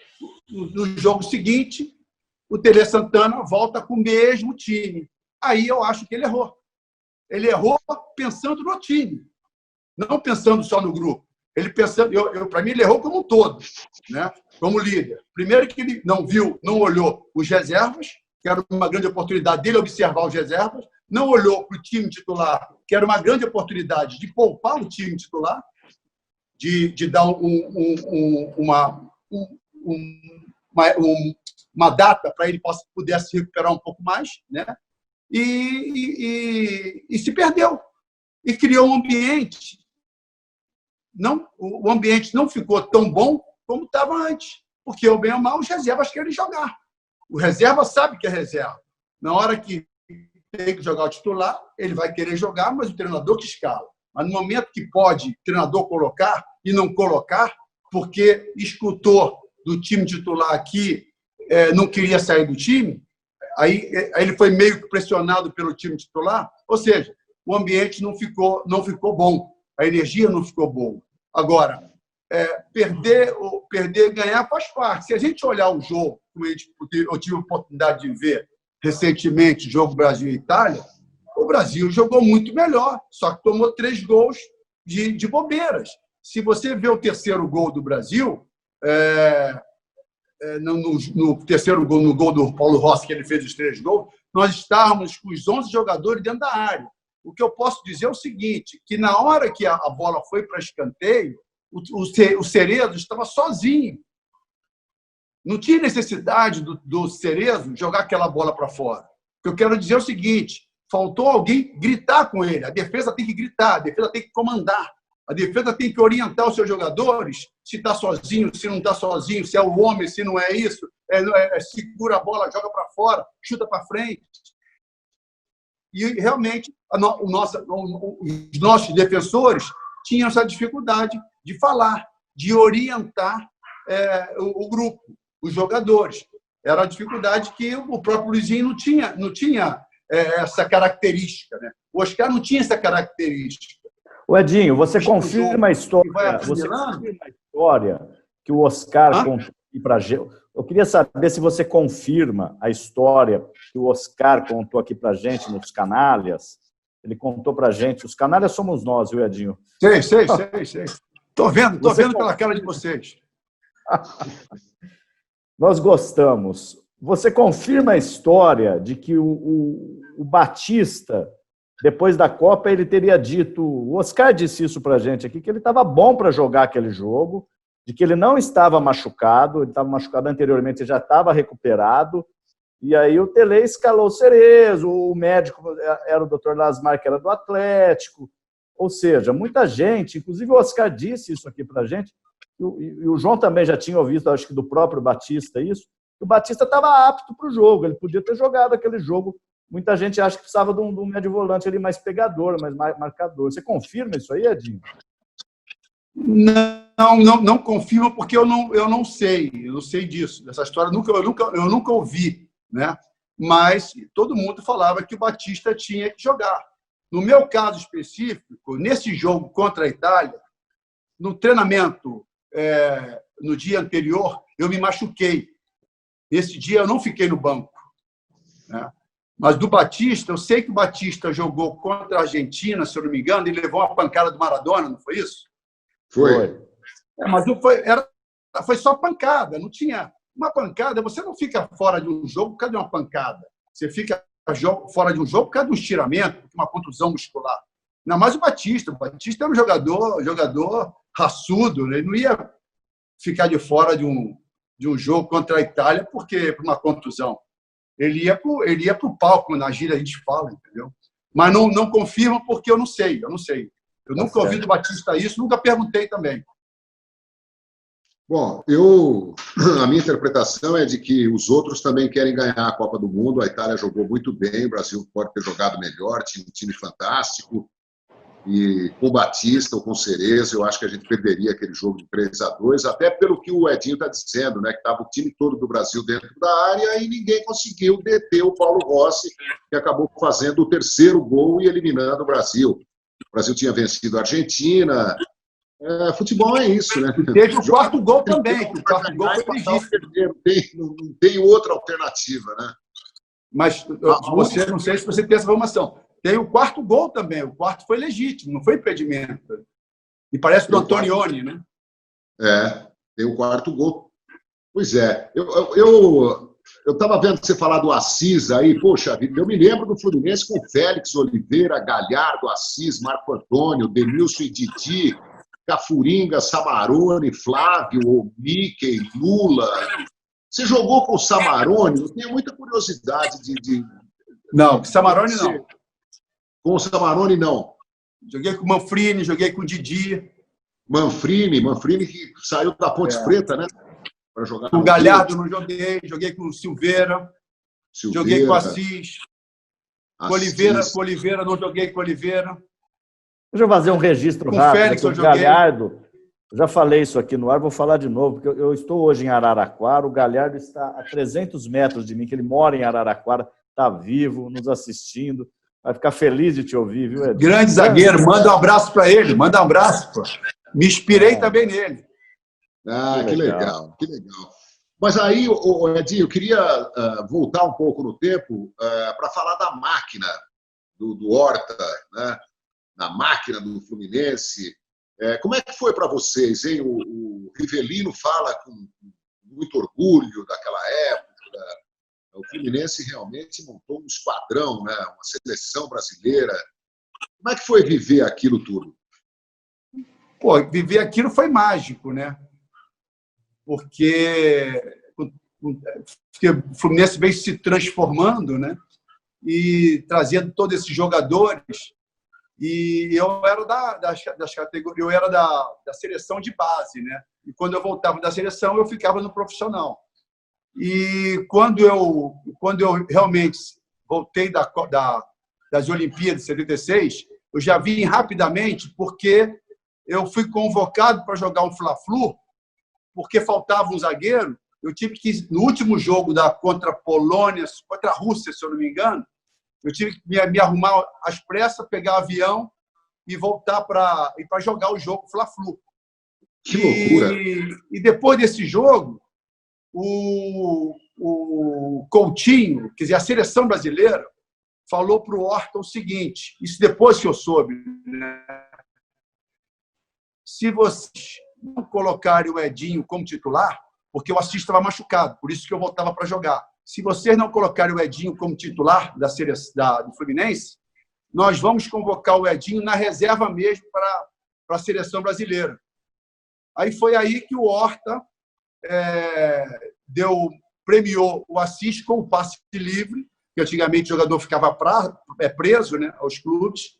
B: No jogo seguinte, o Tele Santana volta com o mesmo time. Aí eu acho que ele errou. Ele errou pensando no time, não pensando só no grupo. Para mim, ele errou como um todo, né? Como líder. Primeiro que ele não olhou os reservas, que era uma grande oportunidade dele observar os reservas, não olhou para o time titular, que era uma grande oportunidade de poupar o time titular, de dar uma data para ele pudesse se recuperar um pouco mais, né? E se perdeu. E criou um ambiente. O ambiente não ficou tão bom como estava antes, porque o bem ou mal os reservas querem jogar. O reserva sabe que é reserva. Na hora que tem que jogar o titular, ele vai querer jogar, mas o treinador que escala. Mas no momento que pode o treinador colocar e não colocar, porque escutou do time titular aqui, não queria sair do time, aí ele foi meio que pressionado pelo time titular, ou seja, o ambiente não ficou bom, a energia não ficou boa. Agora, perder e ganhar faz parte. Se a gente olhar o jogo, como eu tive a oportunidade de ver recentemente, o jogo Brasil e Itália, o Brasil jogou muito melhor, só que tomou 3 gols de bobeiras. Se você vê o terceiro gol do Brasil, no terceiro gol, no gol do Paulo Rossi, que ele fez os 3 gols, nós estávamos com os 11 jogadores dentro da área. O que eu posso dizer é o seguinte, que na hora que a bola foi para escanteio, o Cerezo estava sozinho. Não tinha necessidade do Cerezo jogar aquela bola para fora. O que eu quero dizer é o seguinte, faltou alguém gritar com ele. A defesa tem que gritar, a defesa tem que comandar. A defesa tem que orientar os seus jogadores, se está sozinho, se não está sozinho, se é o homem, se não é isso, segura a bola, joga para fora, chuta para frente. E, realmente, os nossos defensores tinham essa dificuldade de falar, de orientar o grupo, os jogadores. Era a dificuldade que o próprio Luizinho não tinha essa característica, né? O Oscar não tinha essa característica.
C: O Edinho, você confirma a história que o Oscar contou aqui para a gente? Eu queria saber se você confirma a história que o Oscar contou aqui para a gente nos canalhas. Ele contou para a gente. Os canalhas somos nós, viu, Edinho?
B: Sei. Estou vendo pela cara de vocês.
C: Nós gostamos. Você confirma a história de que o Batista, depois da Copa, ele teria dito... O Oscar disse isso para a gente aqui, que ele estava bom para jogar aquele jogo, de que ele não estava machucado, ele estava machucado anteriormente, ele já estava recuperado, e aí o Tele escalou o Cerezo, o médico era o Dr. Lasmar, que era do Atlético, ou seja, muita gente, inclusive o Oscar disse isso aqui para a gente, e o João também já tinha ouvido, acho que do próprio Batista isso, que o Batista estava apto para o jogo, ele podia ter jogado aquele jogo. Muita gente acha que precisava de um médio volante ali mais pegador, mais marcador. Você confirma isso aí, Edinho?
B: Não confirmo, porque eu não sei disso. Essa história eu nunca ouvi, né? Mas todo mundo falava que o Batista tinha que jogar. No meu caso específico, nesse jogo contra a Itália, no treinamento, no dia anterior, eu me machuquei. Esse dia eu não fiquei no banco, né? Mas do Batista, eu sei que o Batista jogou contra a Argentina, se eu não me engano, e levou uma pancada do Maradona, não foi isso?
A: Foi.
B: Mas foi só pancada, não tinha... Uma pancada, você não fica fora de um jogo por causa de uma pancada. Você fica fora de um jogo por causa de um estiramento, uma contusão muscular. Não, mas o Batista era um jogador raçudo, né? Ele não ia ficar de fora de um jogo contra a Itália por uma contusão. Ele ia para o palco, na gíria a gente fala, entendeu? Mas não confirma porque eu não sei. Eu nunca ouvi do Batista isso, nunca perguntei também.
A: Bom, a minha interpretação é de que os outros também querem ganhar a Copa do Mundo. A Itália jogou muito bem, o Brasil pode ter jogado melhor, tinha um time fantástico. E com o Batista ou com o Cerezo, eu acho que a gente perderia aquele jogo de 3-2, até pelo que o Edinho está dizendo, né? Que estava o time todo do Brasil dentro da área e ninguém conseguiu deter o Paulo Rossi, que acabou fazendo o terceiro gol e eliminando o Brasil. O Brasil tinha vencido a Argentina. Futebol é isso, né?
B: E teve o quarto gol também. O quarto gol foi legítimo.
A: Não tem outra alternativa, né?
B: Mas você, não sei se você tem essa informação. Tem o quarto gol também. O quarto foi legítimo, não foi impedimento. E parece do Antonioni, né?
A: Tem o quarto gol. Pois é. Eu estava vendo você falar do Assis aí. Poxa vida, eu me lembro do Fluminense com Félix Oliveira, Galhardo, Assis, Marco Antônio, Denilson e Didi, Cafuringa, Samarone, Flávio, Mickey, Lula. Você jogou com o Samarone? Eu tenho muita curiosidade de...
B: Não, Samarone não.
A: Com o Samarone, não.
B: Joguei com o Manfrini, joguei com o Didi.
A: Manfrini que saiu da Ponte Preta, né? Para jogar.
B: Com o Galhardo não joguei com o Silveira. Joguei com o Assis. Com Oliveira, não joguei com o Oliveira.
C: Deixa eu fazer um registro
B: com
C: rápido.
B: Félix,
C: o Galhardo, eu já falei isso aqui no ar, vou falar de novo, porque eu estou hoje em Araraquara, o Galhardo está a 300 metros de mim, que ele mora em Araraquara, está vivo, nos assistindo. Vai ficar feliz de te ouvir, viu, Edinho?
B: Grande zagueiro, manda um abraço para ele, manda um abraço. Pô. Me inspirei também nele.
A: Que legal, que legal. Mas aí, Edinho, eu queria voltar um pouco no tempo para falar da máquina do Horta, né? Na máquina do Fluminense. Como é que foi para vocês, hein? O Rivelino fala com muito orgulho daquela época. O Fluminense realmente montou um esquadrão, né? Uma seleção brasileira. Como é que foi viver aquilo tudo?
B: Pô, viver aquilo foi mágico, né? Porque o Fluminense veio se transformando, né? E trazendo todos esses jogadores. E eu era das categorias, eu era da seleção de base, né? E quando eu voltava da seleção, eu ficava no profissional. E quando eu realmente voltei das Olimpíadas de 76, eu já vim rapidamente porque eu fui convocado para jogar um Fla-Flu, porque faltava um zagueiro. Eu tive que, no último jogo contra a Polônia, contra a Rússia, se eu não me engano, eu tive que me arrumar às pressas, pegar avião e voltar para jogar o jogo Fla-Flu.
A: Que loucura!
B: E depois desse jogo, o Coutinho, quer dizer, a seleção brasileira, falou para o Horta o seguinte, isso depois que eu soube, né? Se vocês não colocarem o Edinho como titular, porque o Assis estava machucado, por isso que eu voltava para jogar. Se vocês não colocarem o Edinho como titular do Fluminense, nós vamos convocar o Edinho na reserva mesmo para a seleção brasileira. Aí foi aí que o Horta premiou o Assis com o passe livre, que antigamente o jogador ficava preso, né, aos clubes,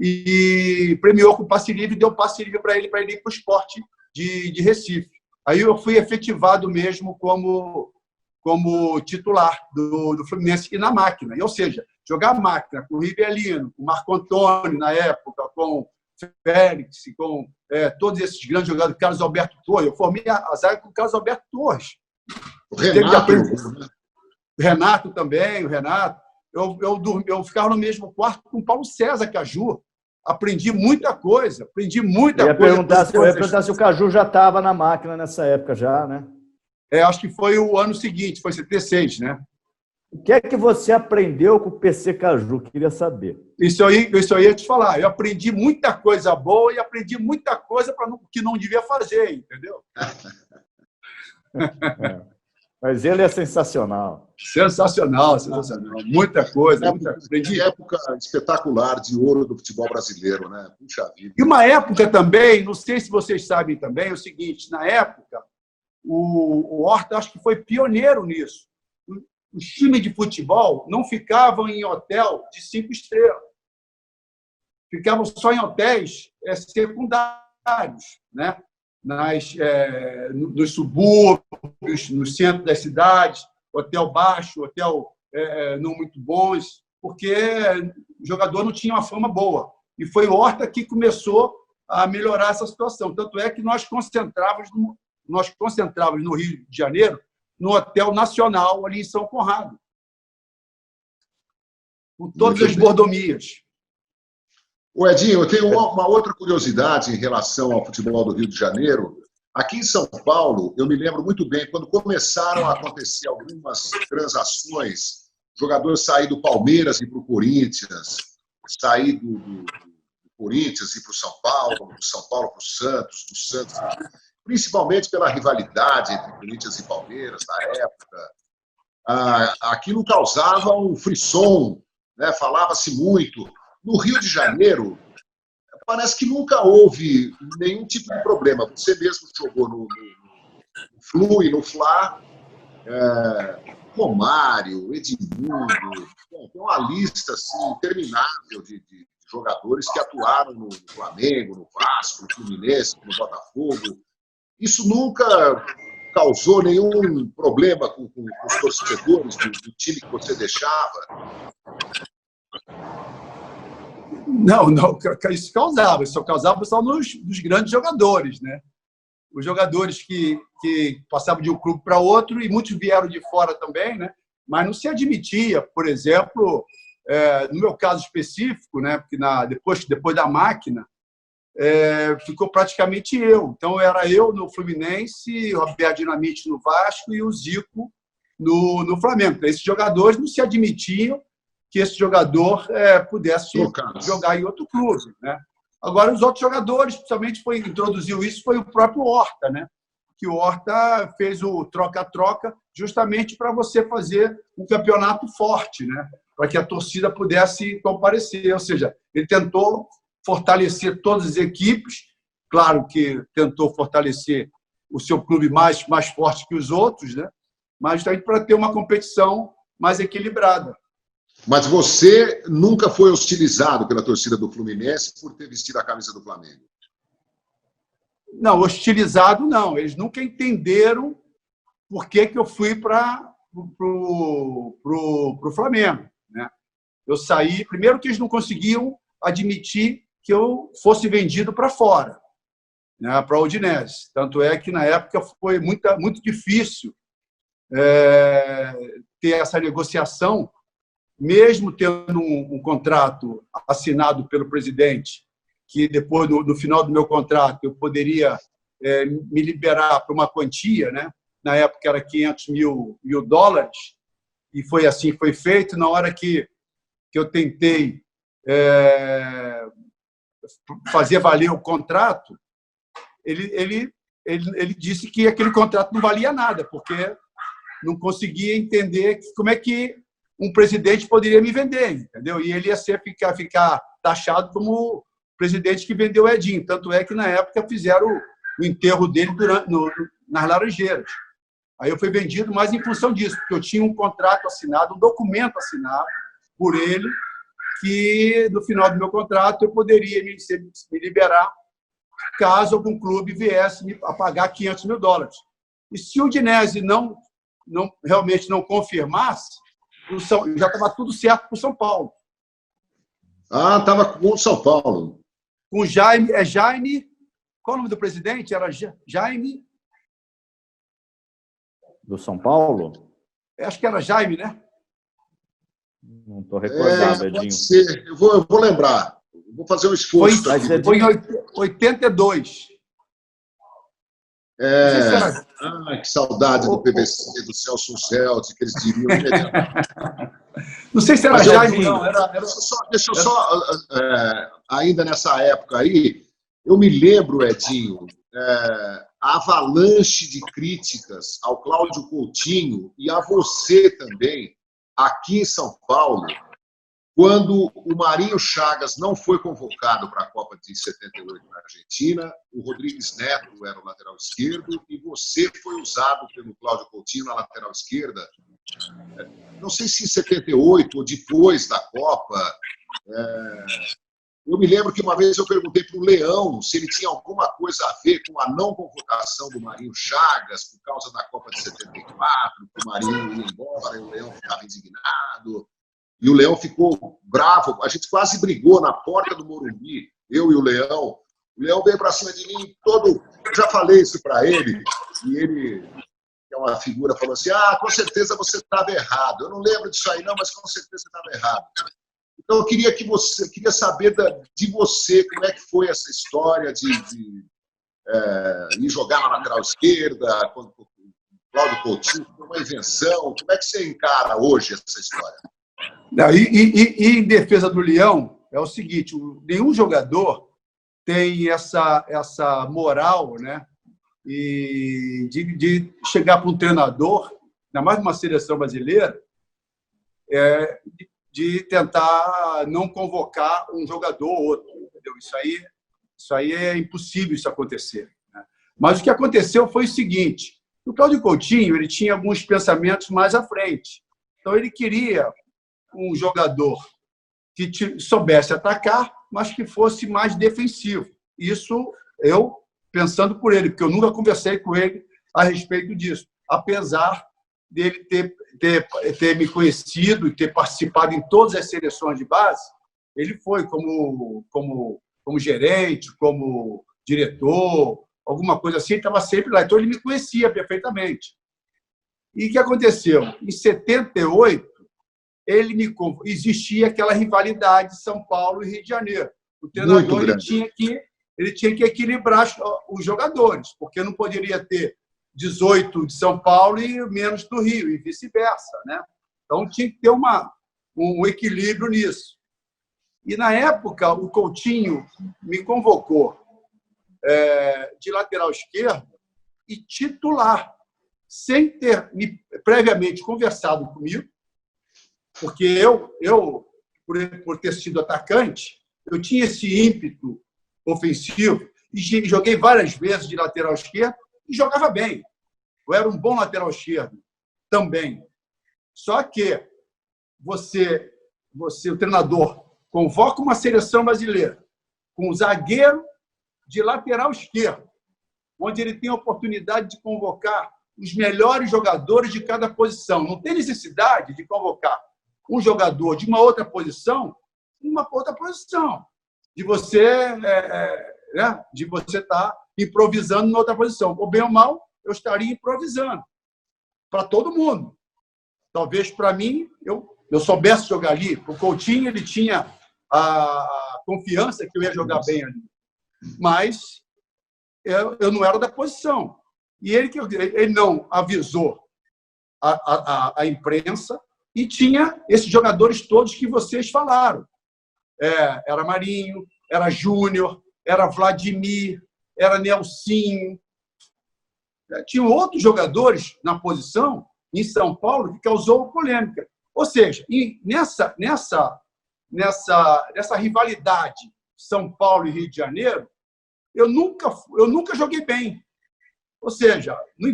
B: e premiou com o passe livre e deu passe livre para ele ir para o Sport de Recife. Aí eu fui efetivado mesmo como titular do Fluminense e na máquina. Ou seja, jogar a máquina com o Rivelino, com o Marco Antônio na época, com o Félix, com todos esses grandes jogadores, Carlos Alberto Torres. Eu formei a zaga com o Carlos Alberto Torres.
A: O
B: Renato também, o Renato. Eu ficava no mesmo quarto com o Paulo César Caju. Aprendi muita coisa. Eu ia
C: perguntar se o Caju já estava na máquina nessa época já, né?
B: Acho que foi o ano seguinte, foi 76, né?
C: O que é que você aprendeu com o PC Caju? Queria saber.
B: Isso aí eu ia te falar. Eu aprendi muita coisa boa e aprendi muita coisa que não devia fazer, entendeu?
C: Mas ele é sensacional.
B: Sensacional. Muita coisa.
A: Aprendi. Época espetacular de ouro do futebol brasileiro, né? Puxa vida.
B: E uma época também, não sei se vocês sabem também, é o seguinte, na época, o Horta acho que foi pioneiro nisso. Os times de futebol não ficavam em hotel de 5 estrelas. Ficavam só em hotéis secundários, né? Nos subúrbios, no centro das cidades, hotel baixo, hotel não muito bons, porque o jogador não tinha uma fama boa. E foi o Horta que começou a melhorar essa situação. Tanto é que nós concentrávamos no Rio de Janeiro, no Hotel Nacional, ali em São Conrado, com todas as mordomias.
A: Edinho, eu tenho uma outra curiosidade em relação ao futebol do Rio de Janeiro. Aqui em São Paulo, eu me lembro muito bem, quando começaram a acontecer algumas transações, jogadores sair do Palmeiras e para o Corinthians, sair do Corinthians e para o São Paulo, do São Paulo para o Santos, do Santos, principalmente pela rivalidade entre Corinthians e Palmeiras na época. Aquilo causava um frisson, né? Falava-se muito. No Rio de Janeiro, parece que nunca houve nenhum tipo de problema. Você mesmo jogou no Flu e no Fla, Romário, Edmundo, bom, tem uma lista assim, interminável de jogadores que atuaram no Flamengo, no Vasco, no Fluminense, no Botafogo. Isso nunca causou nenhum problema com os torcedores do time que você deixava?
B: Não, isso causava. Isso causava só nos grandes jogadores, né? Os jogadores que passavam de um clube para outro, e muitos vieram de fora também, né? Mas não se admitia, por exemplo, no meu caso específico, né? Porque depois da máquina, ficou praticamente eu. Então, era eu no Fluminense, o Roberto Dinamite no Vasco e o Zico no Flamengo. Então, esses jogadores não se admitiam que esse jogador pudesse jogar em outro clube, né? Agora, os outros jogadores, principalmente, introduziu isso, foi o próprio Horta, né? Que o Horta fez o troca-troca justamente para você fazer um campeonato forte, né? Para que a torcida pudesse comparecer. Ou seja, ele tentou fortalecer todas as equipes, claro que tentou fortalecer o seu clube mais forte que os outros, né? Mas também para ter uma competição mais equilibrada.
A: Mas você nunca foi hostilizado pela torcida do Fluminense por ter vestido a camisa do Flamengo?
B: Não, hostilizado não. Eles nunca entenderam por que eu fui para o Flamengo, né? Eu saí, primeiro que eles não conseguiam admitir que eu fosse vendido para fora, né, para a Udinese. Tanto é que, na época, foi muito difícil ter essa negociação, mesmo tendo um contrato assinado pelo presidente, que depois, no final do meu contrato, eu poderia me liberar para uma quantia, né? Na época era 500 mil dólares, e foi assim que foi feito. Na hora que eu tentei fazer valer o contrato, ele disse que aquele contrato não valia nada, porque não conseguia entender como é que um presidente poderia me vender, entendeu? E ele ia ficar taxado como o presidente que vendeu o Edinho. Tanto é que, na época, fizeram o enterro dele nas Laranjeiras. Aí eu fui vendido mais em função disso, porque eu tinha um contrato assinado, um documento assinado por ele, que, no final do meu contrato, eu poderia me liberar caso algum clube viesse a pagar 500 mil dólares. E se o Udinese realmente não confirmasse, já estava tudo certo para o São Paulo.
A: Ah, estava com o São Paulo.
B: Com Jaime. Qual o nome do presidente? Era Jaime.
C: Do São Paulo?
B: Acho que era Jaime, né?
C: Não estou recordado, Edinho.
A: Pode ser. Eu vou lembrar. Vou fazer um esforço.
B: Foi em 82.
A: Que saudade do PVC, do Celso Celso, que eles diriam.
B: Não sei se era Jaime, não.
A: Deixa eu só, ainda nessa época aí, eu me lembro, Edinho, a avalanche de críticas ao Cláudio Coutinho e a você também, aqui em São Paulo, quando o Marinho Chagas não foi convocado para a Copa de 78 na Argentina, o Rodrigues Neto era o lateral esquerdo e você foi usado pelo Cláudio Coutinho na lateral esquerda. Não sei se em 78 ou depois da Copa. Eu me lembro que uma vez eu perguntei para o Leão se ele tinha alguma coisa a ver com a não convocação do Marinho Chagas por causa da Copa de 74, que o Marinho ia embora e o Leão ficava indignado. E o Leão ficou bravo. A gente quase brigou na porta do Morumbi, eu e o Leão. O Leão veio para cima de mim todo... Eu já falei isso para ele, e ele, que é uma figura, falou assim, com certeza você estava errado. Eu não lembro disso aí, não, mas com certeza você estava errado. Então, eu queria saber de você, como é que foi essa história de ir jogar na lateral esquerda, quando o Cláudio Coutinho foi uma invenção. Como é que você encara hoje essa história?
B: E em defesa do Leão, é o seguinte, nenhum jogador tem essa moral, né, de chegar para um treinador, ainda mais numa seleção brasileira, de tentar não convocar um jogador ou outro. Entendeu? Isso aí é impossível isso acontecer, né? Mas o que aconteceu foi o seguinte, O Cláudio Coutinho ele tinha alguns pensamentos mais à frente. Então, ele queria um jogador que soubesse atacar, mas que fosse mais defensivo. Isso eu pensando por ele, porque eu nunca conversei com ele a respeito disso, apesar dele ter me conhecido e ter participado em todas as seleções de base. Ele foi como gerente, como diretor, alguma coisa assim, ele estava sempre lá. Então, ele me conhecia perfeitamente. E o que aconteceu? Em 78, existia aquela rivalidade São Paulo e Rio de Janeiro. O treinador ele tinha que equilibrar os jogadores, porque não poderia ter 18 de São Paulo e menos do Rio, e vice-versa, né? Então, tinha que ter um equilíbrio nisso. E, na época, o Coutinho me convocou de lateral esquerdo e titular, sem ter previamente conversado comigo, porque eu por ter sido atacante, eu tinha esse ímpeto ofensivo e joguei várias vezes de lateral esquerdo e jogava bem. Eu era um bom lateral esquerdo também. Só que o treinador, convoca uma seleção brasileira com um zagueiro de lateral esquerdo, onde ele tem a oportunidade de convocar os melhores jogadores de cada posição. Não tem necessidade de convocar um jogador de uma outra posição, de você estar improvisando em outra posição. Ou bem ou mal, eu estaria improvisando para todo mundo. Talvez para mim, eu soubesse jogar ali. O Coutinho ele tinha a confiança que eu ia jogar bem ali. Mas eu não era da posição. E ele não avisou a imprensa e tinha esses jogadores todos que vocês falaram. Era Marinho, era Júnior, era Vladimir, era Nelsinho. Tinha outros jogadores na posição em São Paulo que causou polêmica. Ou seja, nessa rivalidade São Paulo e Rio de Janeiro, eu nunca joguei bem. Ou seja, não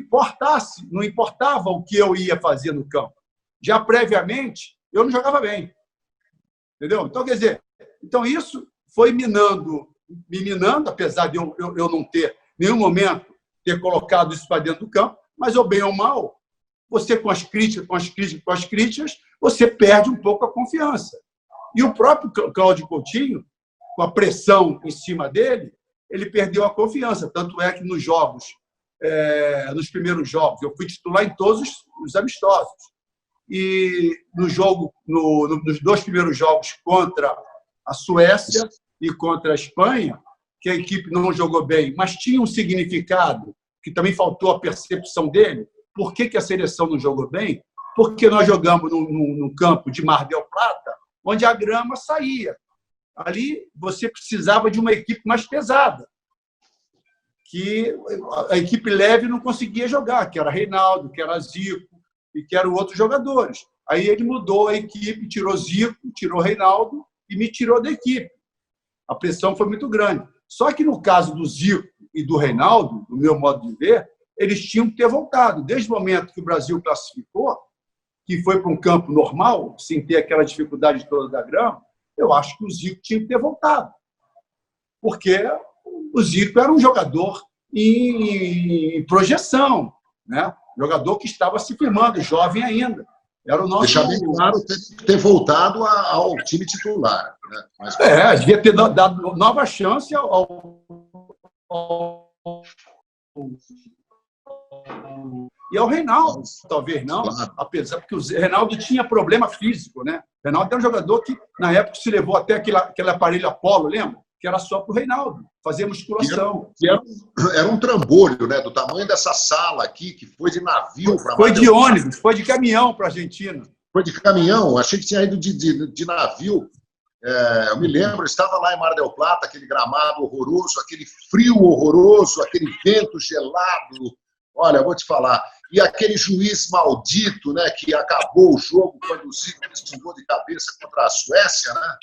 B: importava o que eu ia fazer no campo. Já previamente, eu não jogava bem. Entendeu? Então, quer dizer, isso foi me minando, apesar de eu não ter, em nenhum momento, ter colocado isso para dentro do campo, mas, ou bem ou mal, você, com as críticas, você perde um pouco a confiança. E o próprio Cláudio Coutinho, com a pressão em cima dele, ele perdeu a confiança. Tanto é que nos primeiros jogos, eu fui titular em todos os amistosos. E nos 2 primeiros jogos contra a Suécia e contra a Espanha, que a equipe não jogou bem, mas tinha um significado, que também faltou a percepção dele. Por que a seleção não jogou bem? Porque nós jogamos no campo de Mar del Plata, onde a grama saía. Ali você precisava de uma equipe mais pesada, que a equipe leve não conseguia jogar, que era Reinaldo, que era Zico e que eram outros jogadores. Aí ele mudou a equipe, tirou Zico, tirou Reinaldo e me tirou da equipe. A pressão foi muito grande. Só que no caso do Zico e do Reinaldo, no meu modo de ver, eles tinham que ter voltado. Desde o momento que o Brasil classificou, que foi para um campo normal, sem ter aquela dificuldade toda da grama, eu acho que o Zico tinha que ter voltado. Porque o Zico era um jogador em projeção, né? Jogador que estava se firmando, jovem ainda. Era o nosso...
A: Deixar bem claro ter voltado ao time titular. Né? Mas...
B: devia ter dado nova chance e ao Reinaldo, talvez não, claro. Apesar que o Reinaldo tinha problema físico, né? O Reinaldo era um jogador que, na época, se levou até aquele aparelho Apollo, lembra? Que era só para o Reinaldo fazer musculação.
A: Era um trambolho, né? Do tamanho dessa sala aqui, que foi de navio para...
B: Foi de ônibus, foi de caminhão para a Argentina.
A: Foi de caminhão, achei que tinha ido de navio. Eu me lembro, eu estava lá em Mar del Plata, aquele gramado horroroso, aquele frio horroroso, aquele vento gelado. Olha, eu vou te falar. E aquele juiz maldito, né, que acabou o jogo quando o Zico fez um gol de cabeça contra a Suécia, né?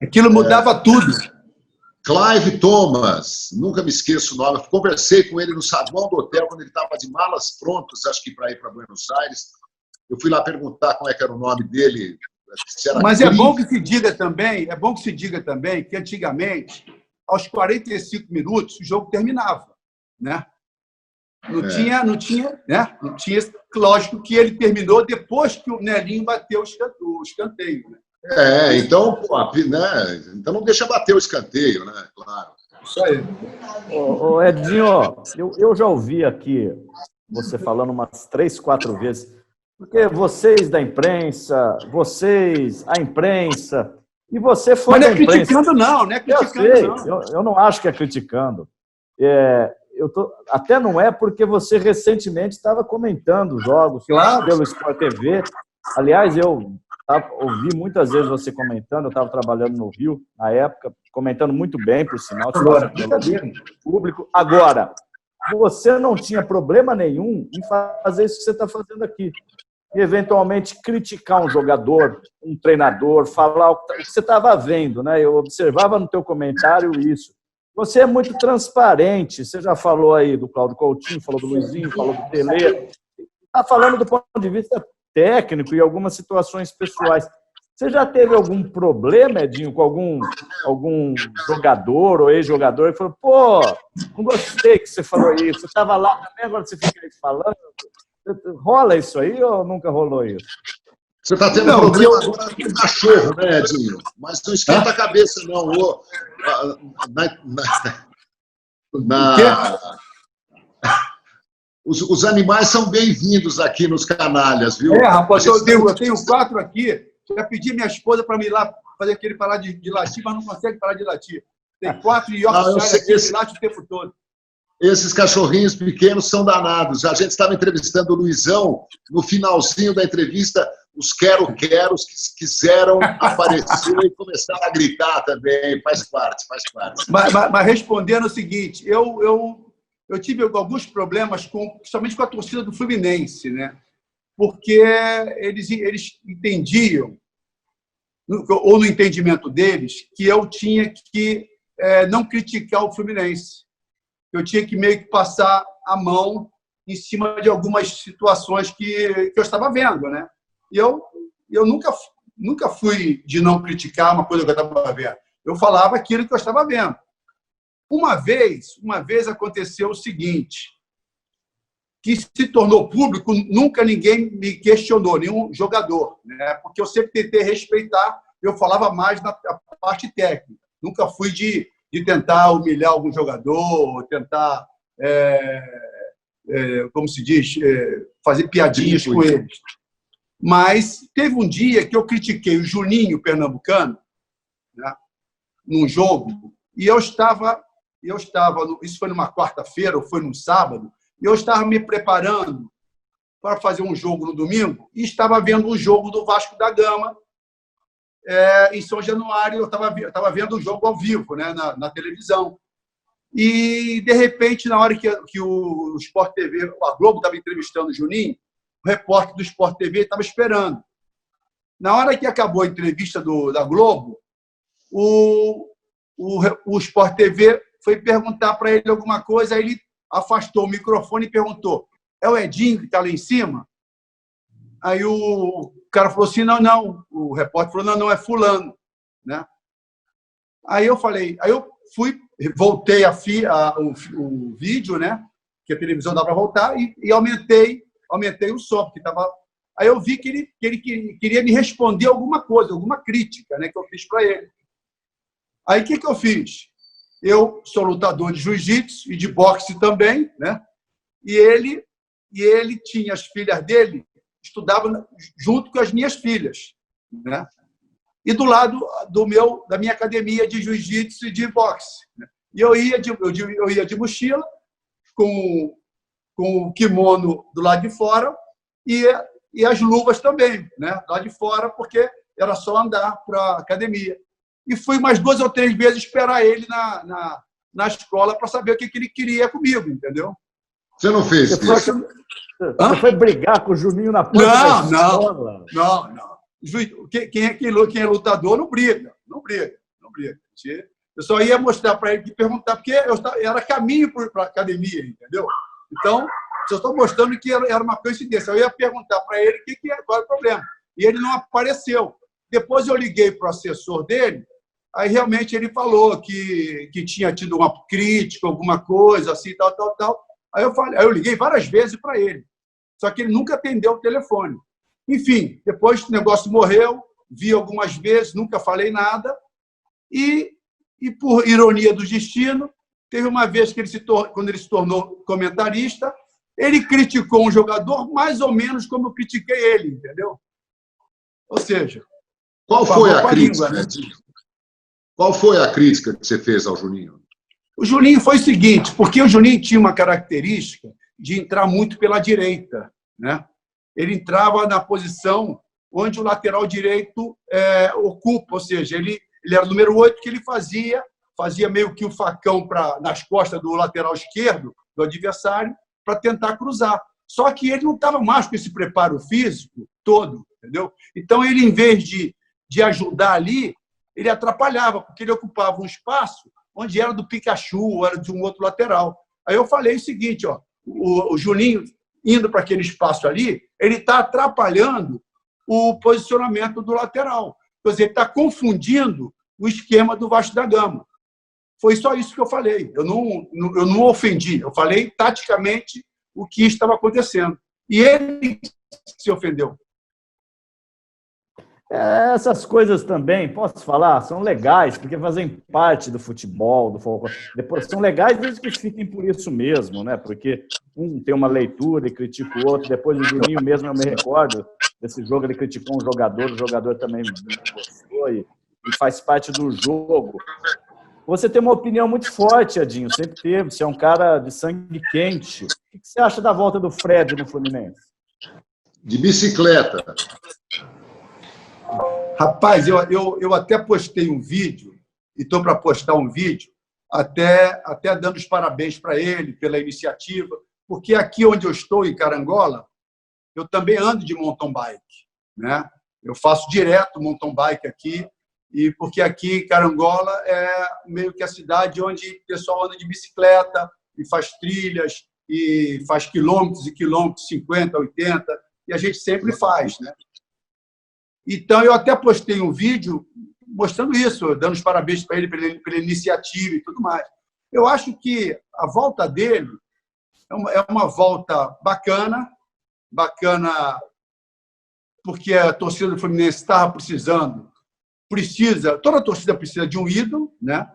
B: Aquilo mudava tudo.
A: Clive Thomas, nunca me esqueço o nome. Eu conversei com ele no saguão do hotel, quando ele estava de malas prontas, acho que para ir para Buenos Aires. Eu fui lá perguntar como é que era o nome dele.
B: Mas é bom que se diga também que antigamente, aos 45 minutos, o jogo terminava, né? Não tinha, né? Não tinha, lógico que ele terminou depois que o Nelinho bateu o escanteio, né?
A: Então, né? Então não deixa bater o escanteio, né? Claro.
B: Isso aí.
C: Ô, Edinho, eu já ouvi aqui você falando umas 3, 4 vezes, porque vocês da imprensa, a imprensa, e você foi
B: Mas
C: da imprensa.
B: Não é criticando, não é criticando, não.
C: Eu não acho que é criticando. Até não é porque você recentemente estava comentando jogos pelo Sport TV. Aliás, eu ouvi muitas vezes você comentando, eu estava trabalhando no Rio, na época, comentando muito bem, por sinal, público. Agora, você não tinha problema nenhum em fazer isso que você está fazendo aqui. E, eventualmente, criticar um jogador, um treinador, falar o que você estava vendo, né? Eu observava no teu comentário isso. Você é muito transparente. Você já falou aí do Cláudio Coutinho, falou do Luizinho, falou do Pelé. Está falando do ponto de vista técnico e algumas situações pessoais. Você já teve algum problema, Edinho, com algum jogador ou ex-jogador que falou, pô, não gostei que você falou isso, você estava lá também, agora você fica aí falando? Rola isso aí ou nunca rolou isso?
A: Você está tendo problema agora com o cachorro, né, Edinho? Mas não esquenta a cabeça, não. Os animais são bem-vindos aqui nos canalhas, viu?
B: Rapaz, eu tenho 4 aqui. Já pedi minha esposa para me ir lá fazer aquele parar de latir, mas não consegue parar de latir. Tem 4 Yorkshire aqui que late o tempo todo.
A: Esses cachorrinhos pequenos são danados. A gente estava entrevistando o Luizão, no finalzinho da entrevista, os quero-queros que quiseram aparecer e começaram a gritar também. Faz parte.
B: Mas respondendo o seguinte, eu tive alguns problemas, principalmente com a torcida do Fluminense, né? Porque eles entendiam, ou no entendimento deles, que eu tinha que não criticar o Fluminense. Eu tinha que meio que passar a mão em cima de algumas situações que eu estava vendo, né? E eu nunca fui de não criticar uma coisa que eu estava vendo. Eu falava aquilo que eu estava vendo. Uma vez aconteceu o seguinte, que se tornou público, nunca ninguém me questionou, nenhum jogador, né? Porque eu sempre tentei respeitar, eu falava mais na parte técnica. Nunca fui de tentar humilhar algum jogador, tentar, como se diz, fazer piadinhas com eles. Mas teve um dia que eu critiquei o Juninho Pernambucano, né, num jogo, e eu estava, isso foi numa quarta-feira ou foi num sábado, e eu estava me preparando para fazer um jogo no domingo e estava vendo um jogo do Vasco da Gama em São Januário. Eu estava vendo o jogo ao vivo, né, na televisão. E, de repente, na hora que o Sport TV, a Globo estava entrevistando o Juninho, o repórter do Sport TV estava esperando. Na hora que acabou a entrevista da Globo, o Sport TV foi perguntar para ele alguma coisa, aí ele afastou o microfone e perguntou: é o Edinho que está lá em cima? Aí o cara falou assim: não. O repórter falou: não, é fulano, né? Aí eu voltei o vídeo, né? Que a televisão dá para voltar, e aumentei o som, porque estava. Aí eu vi que ele queria me responder alguma coisa, alguma crítica, né, que eu fiz para ele. Aí o que eu fiz? Eu sou lutador de jiu-jitsu e de boxe também, né? E ele tinha as filhas dele, estudava junto com as minhas filhas, né? E do lado da minha academia de jiu-jitsu e de boxe, né? E eu ia de mochila, com o kimono do lado de fora e as luvas também, né? Do lado de fora, porque era só andar para a academia. E fui mais 2 ou 3 vezes esperar ele na escola para saber o que ele queria comigo, entendeu?
A: Você não fez isso?
C: Você foi brigar com o Juninho na porta da escola?
B: Não. Quem é lutador não briga. Eu só ia mostrar para ele e perguntar, porque era caminho para a academia, entendeu? Então, só estou mostrando que era uma coincidência. Eu ia perguntar para ele qual é o problema. E ele não apareceu. Depois eu liguei para o assessor dele, aí realmente ele falou que tinha tido uma crítica, alguma coisa, assim, tal. Aí eu liguei várias vezes para ele. Só que ele nunca atendeu o telefone. Enfim, depois o negócio morreu, vi algumas vezes, nunca falei nada. E por ironia do destino, teve uma vez que quando ele se tornou comentarista, ele criticou um jogador mais ou menos como eu critiquei ele, entendeu? Ou seja...
A: Qual foi a crítica,
B: língua, né?
A: Qual foi a crítica que você fez ao Juninho?
B: O Juninho foi o seguinte, porque o Juninho tinha uma característica de entrar muito pela direita, né? Ele entrava na posição onde o lateral direito ocupa, ou seja, ele era o número 8, que ele fazia meio que o facão nas costas do lateral esquerdo, do adversário, para tentar cruzar. Só que ele não estava mais com esse preparo físico todo, entendeu? Então, ele, em vez de ajudar ali, ele atrapalhava, porque ele ocupava um espaço onde era do Pikachu, ou era de um outro lateral. Aí eu falei o seguinte, o Juninho, indo para aquele espaço ali, ele está atrapalhando o posicionamento do lateral. Quer dizer, ele está confundindo o esquema do Vasco da Gama. Foi só isso que eu falei. Eu não ofendi. Eu falei taticamente o que estava acontecendo. E ele se ofendeu.
C: Essas coisas também, posso falar, são legais, porque fazem parte do futebol, do folclore. Depois, são legais desde que fiquem por isso mesmo, né? Porque um tem uma leitura e critica o outro. Depois o Juninho mesmo, eu me recordo desse jogo, ele criticou um jogador, o jogador também gostou e faz parte do jogo. Você tem uma opinião muito forte, Edinho, sempre teve, você é um cara de sangue quente. O que você acha da volta do Fred no Fluminense?
A: De bicicleta.
B: Rapaz, eu até postei um vídeo, e estou para postar um vídeo, até dando os parabéns para ele pela iniciativa, porque aqui onde eu estou, em Carangola, eu também ando de mountain bike, né? Eu faço direto mountain bike aqui, e porque aqui em Carangola é meio que a cidade onde o pessoal anda de bicicleta e faz trilhas, e faz quilômetros e quilômetros, 50, 80, e a gente sempre faz, né? Então, eu até postei um vídeo mostrando isso, dando os parabéns para ele pela iniciativa e tudo mais. Eu acho que a volta dele é uma volta bacana, porque a torcida do Fluminense estava precisando, toda a torcida precisa de um ídolo, né?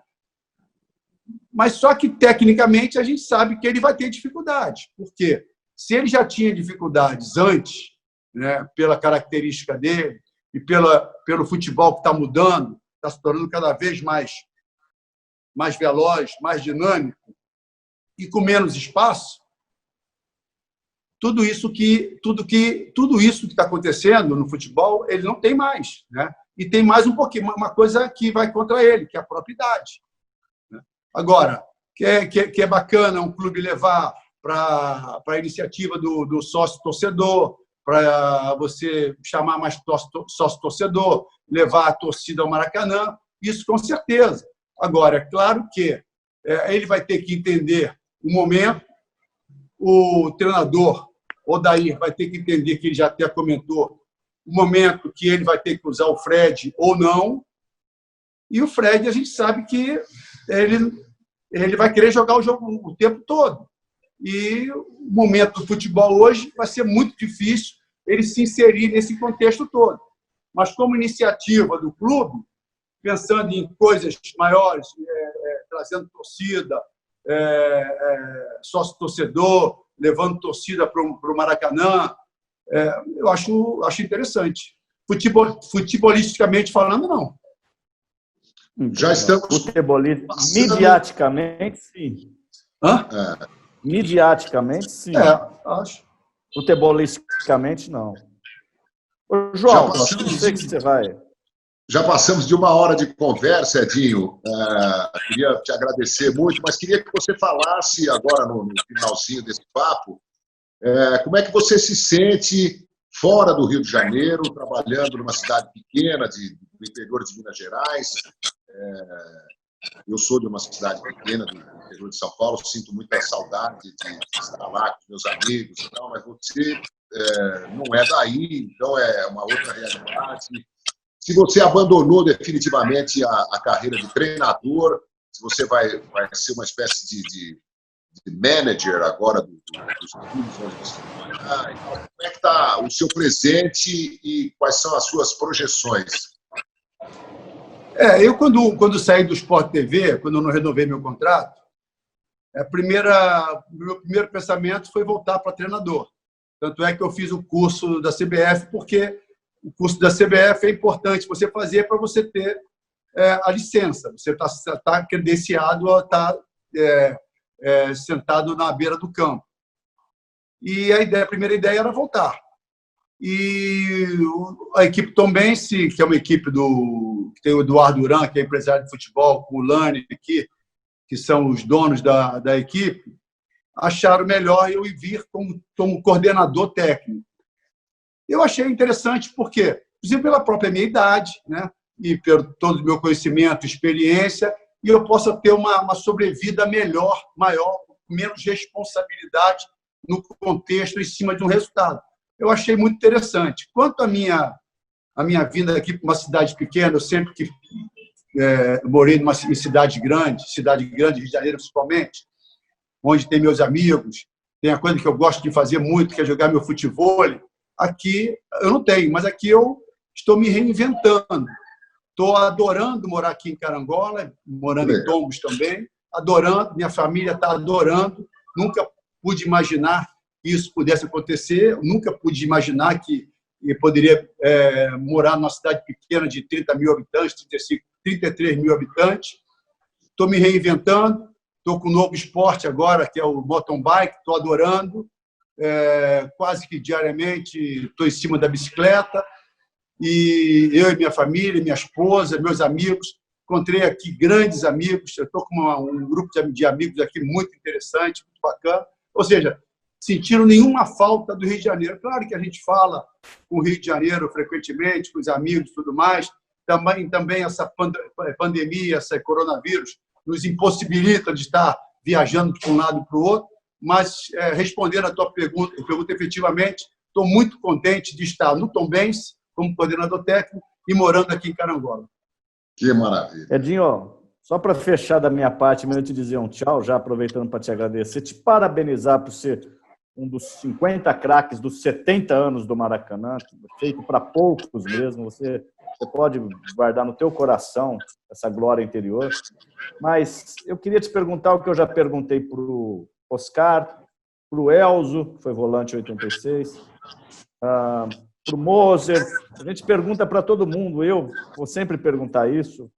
B: Mas só que, tecnicamente, a gente sabe que ele vai ter dificuldades. Por quê? Se ele já tinha dificuldades antes, né, pela característica dele, e pelo futebol que está mudando, está se tornando cada vez mais veloz, mais dinâmico e com menos espaço, tudo isso que está acontecendo no futebol, ele não tem mais, né? E tem mais um pouquinho, uma coisa que vai contra ele, que é a própria idade, né? Agora, que é bacana um clube levar para a iniciativa do sócio-torcedor, para você chamar mais sócio-torcedor, levar a torcida ao Maracanã, isso com certeza. Agora, é claro que ele vai ter que entender o momento, o treinador, Odair, vai ter que entender, que ele já até comentou, o momento que ele vai ter que usar o Fred ou não, e o Fred, a gente sabe que ele vai querer jogar o jogo o tempo todo. E o momento do futebol hoje vai ser muito difícil ele se inserir nesse contexto todo. Mas, como iniciativa do clube, pensando em coisas maiores, trazendo torcida, sócio-torcedor, levando torcida para o Maracanã, eu acho interessante. Futebolisticamente falando, não.
A: Já estamos...
C: Mediaticamente, sim.
B: Hã?
C: Mediaticamente, sim.
B: Acho.
C: Futebolisticamente, não. Ô, João, não sei que você vai...
A: Já passamos de 1 hora de conversa, Edinho. Queria te agradecer muito, mas queria que você falasse agora, no finalzinho desse papo, como é que você se sente fora do Rio de Janeiro, trabalhando numa cidade pequena do interior de Minas Gerais, Eu sou de uma cidade pequena do interior de São Paulo, sinto muita saudade de estar lá com meus amigos e tal, mas você não é daí, então é uma outra realidade. Se você abandonou definitivamente a carreira de treinador, se você vai ser uma espécie de manager agora dos times onde você vai trabalhar, então, como é que está o seu presente e quais são as suas projeções?
B: Eu, quando saí do Sport TV, quando eu não renovei meu contrato, meu primeiro pensamento foi voltar para treinador. Tanto é que eu fiz o curso da CBF, porque o curso da CBF é importante você fazer para você ter a licença. Você está credenciado a estar sentado na beira do campo. E a primeira ideia era voltar. E a equipe Tombense, que é uma equipe que tem o Eduardo Duran, que é empresário de futebol, com o Lani, que são os donos da equipe, acharam melhor eu vir como coordenador técnico. Eu achei interessante porque, inclusive pela própria minha idade, né, e pelo todo o meu conhecimento, experiência, e eu possa ter uma sobrevida melhor, maior, menos responsabilidade no contexto, em cima de um resultado. Eu achei muito interessante. Quanto à minha vinda aqui para uma cidade pequena, eu sempre que morei em cidade grande, Rio de Janeiro principalmente, onde tem meus amigos, tem a coisa que eu gosto de fazer muito, que é jogar meu futebol. Aqui eu não tenho, mas aqui eu estou me reinventando. Estou adorando morar aqui em Carangola, morando em Tombos também, adorando, minha família está adorando. Nunca pude imaginar que isso pudesse acontecer, nunca pude imaginar que eu poderia morar numa cidade pequena de 30 mil habitantes, 35, 33 mil habitantes. Estou me reinventando, estou com um novo esporte agora, que é o mountain bike, estou adorando. Quase que diariamente estou em cima da bicicleta. E eu e minha família, minha esposa, meus amigos, encontrei aqui grandes amigos. Eu estou com um grupo de amigos aqui muito interessante, muito bacana. Ou seja, sentiram nenhuma falta do Rio de Janeiro. Claro que a gente fala com o Rio de Janeiro frequentemente, com os amigos e tudo mais. Também essa pandemia, esse coronavírus, nos impossibilita de estar viajando de um lado para o outro. Mas, respondendo a tua pergunta, efetivamente, estou muito contente de estar no Tombense, como coordenador técnico, e morando aqui em Carangola.
A: Que maravilha.
C: Edinho, só para fechar da minha parte, eu te dizer um tchau, já aproveitando para te agradecer, te parabenizar por ser um dos 50 craques dos 70 anos do Maracanã, feito para poucos mesmo. Você pode guardar no teu coração essa glória interior. Mas eu queria te perguntar o que eu já perguntei para o Oscar, para o Elzo, que foi volante em 86, para o Moser. A gente pergunta para todo mundo, eu vou sempre perguntar isso.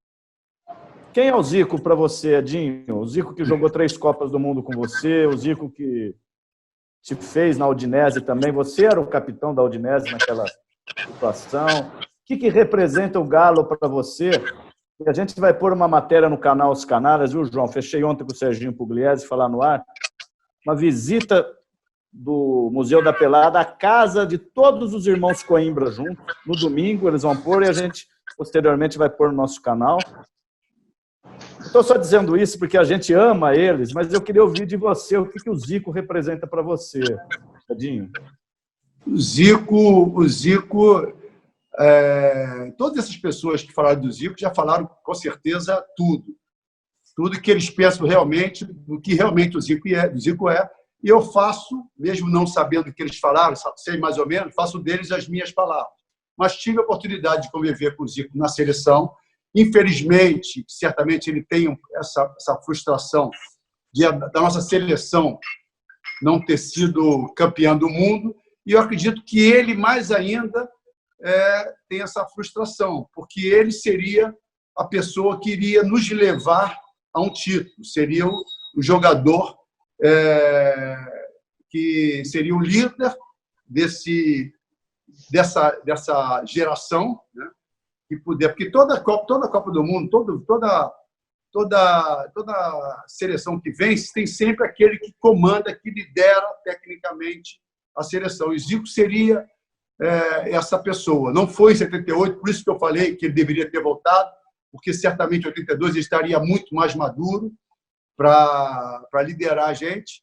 C: Quem é o Zico para você, Edinho? O Zico que jogou 3 Copas do Mundo com você, o Zico que te fez na Udinese também. Você era o capitão da Udinese naquela situação. O que representa o Galo para você? E a gente vai pôr uma matéria no canal Os Canalhas, viu, João? Fechei ontem com o Serginho Pugliese, falar no ar. Uma visita do Museu da Pelada à casa de todos os irmãos Coimbra juntos. No domingo eles vão pôr e a gente posteriormente vai pôr no nosso canal. Estou só dizendo isso porque a gente ama eles, mas eu queria ouvir de você o que o Zico representa para você, Edinho.
B: O Zico, todas essas pessoas que falaram do Zico já falaram com certeza tudo que eles pensam realmente, do que realmente o Zico é. E eu faço, mesmo não sabendo o que eles falaram, sei mais ou menos, faço deles as minhas palavras. Mas tive a oportunidade de conviver com o Zico na seleção. Infelizmente, certamente ele tem essa frustração da nossa seleção não ter sido campeã do mundo, e eu acredito que ele, mais ainda, tem essa frustração, porque ele seria a pessoa que iria nos levar a um título, seria o jogador que seria o líder dessa geração, né? Porque toda Copa do Mundo, toda seleção que vence, tem sempre aquele que comanda, que lidera tecnicamente a seleção. E Zico seria essa pessoa. Não foi em 78, por isso que eu falei que ele deveria ter voltado, porque certamente em 82 ele estaria muito mais maduro para liderar a gente.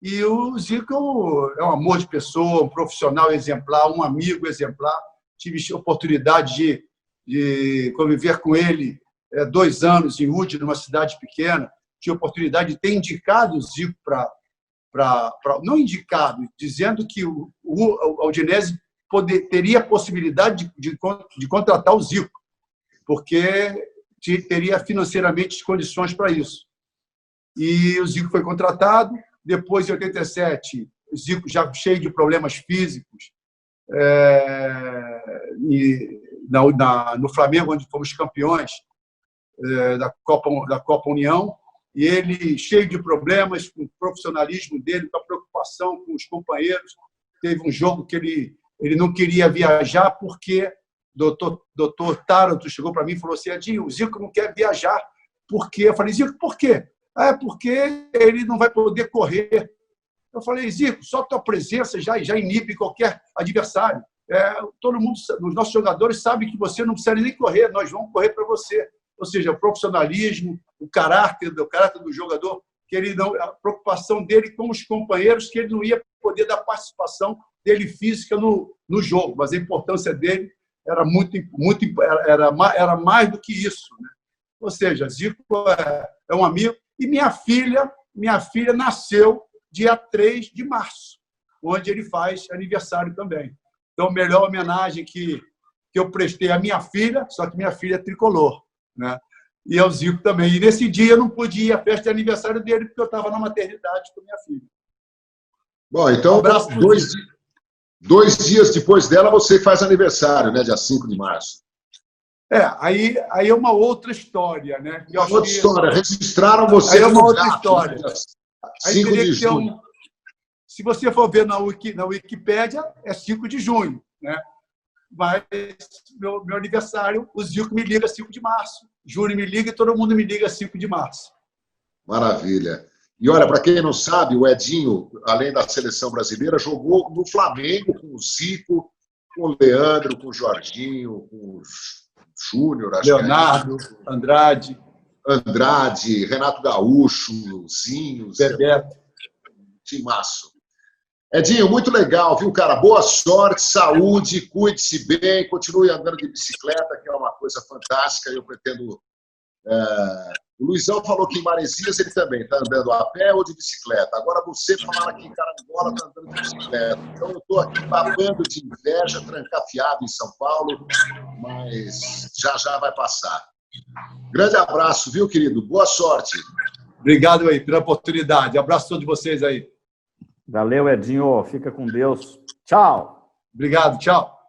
B: E o Zico é um amor de pessoa, um profissional exemplar, um amigo exemplar. Tive a oportunidade de conviver com ele 2 anos em Udi, numa cidade pequena. Tive a oportunidade de ter indicado o Zico não indicado, dizendo que o Udinese teria a possibilidade de contratar o Zico, porque teria financeiramente condições para isso. E o Zico foi contratado. Depois, em 87, o Zico já cheio de problemas físicos, no Flamengo, onde fomos campeões da Copa União, e ele, cheio de problemas, com o profissionalismo dele, com a preocupação com os companheiros. Teve um jogo que ele não queria viajar porque o doutor Taranto chegou para mim e falou assim: Edinho, o Zico não quer viajar. Por quê? Eu falei: Zico, por quê? Porque ele não vai poder correr. Eu falei: Zico, só a tua presença já inibe qualquer adversário. Todo mundo, os nossos jogadores sabem que você não precisa nem correr, nós vamos correr para você. Ou seja, o profissionalismo, o caráter do jogador, que ele não, a preocupação dele com os companheiros, que ele não ia poder dar participação dele física no jogo, mas a importância dele era era mais do que isso, né? Ou seja, Zico é um amigo. E minha filha nasceu dia 3 de março, onde ele faz aniversário também. Então, a melhor homenagem que eu prestei à minha filha, só que minha filha é tricolor, né? E ao Zico também. E nesse dia eu não podia ir à festa de aniversário dele, porque eu estava na maternidade com minha filha.
A: Bom, então, dois dias depois dela, você faz aniversário, né? Dia 5 de março.
B: Aí é uma outra história, né?
A: Outra história. Registraram você.
B: Aí é uma outra história.
A: 5 de junho.
B: Se você for ver na Wikipédia, é 5 de junho, né? Mas meu aniversário, o Zico me liga 5 de março. Júnior me liga e todo mundo me liga 5 de março.
A: Maravilha. E olha, para quem não sabe, o Edinho, além da seleção brasileira, jogou no Flamengo com o Zico, com o Leandro, com o Jorginho, com o Júnior,
B: Leonardo, Andrade,
A: Renato Gaúcho, Zinho,
B: Bebeto.
A: Timaço. Edinho, muito legal, viu, cara? Boa sorte, saúde, cuide-se bem, continue andando de bicicleta, que é uma coisa fantástica. Eu pretendo... O Luizão falou que em Maresias ele também está andando a pé ou de bicicleta. Agora você fala que em Carangola está andando de bicicleta. Então eu estou aqui babando de inveja, trancafiado em São Paulo, mas já vai passar. Grande abraço, viu, querido? Boa sorte.
B: Obrigado aí pela oportunidade. Abraço a todos vocês aí.
C: Valeu, Edinho. Fica com Deus. Tchau.
B: Obrigado, tchau.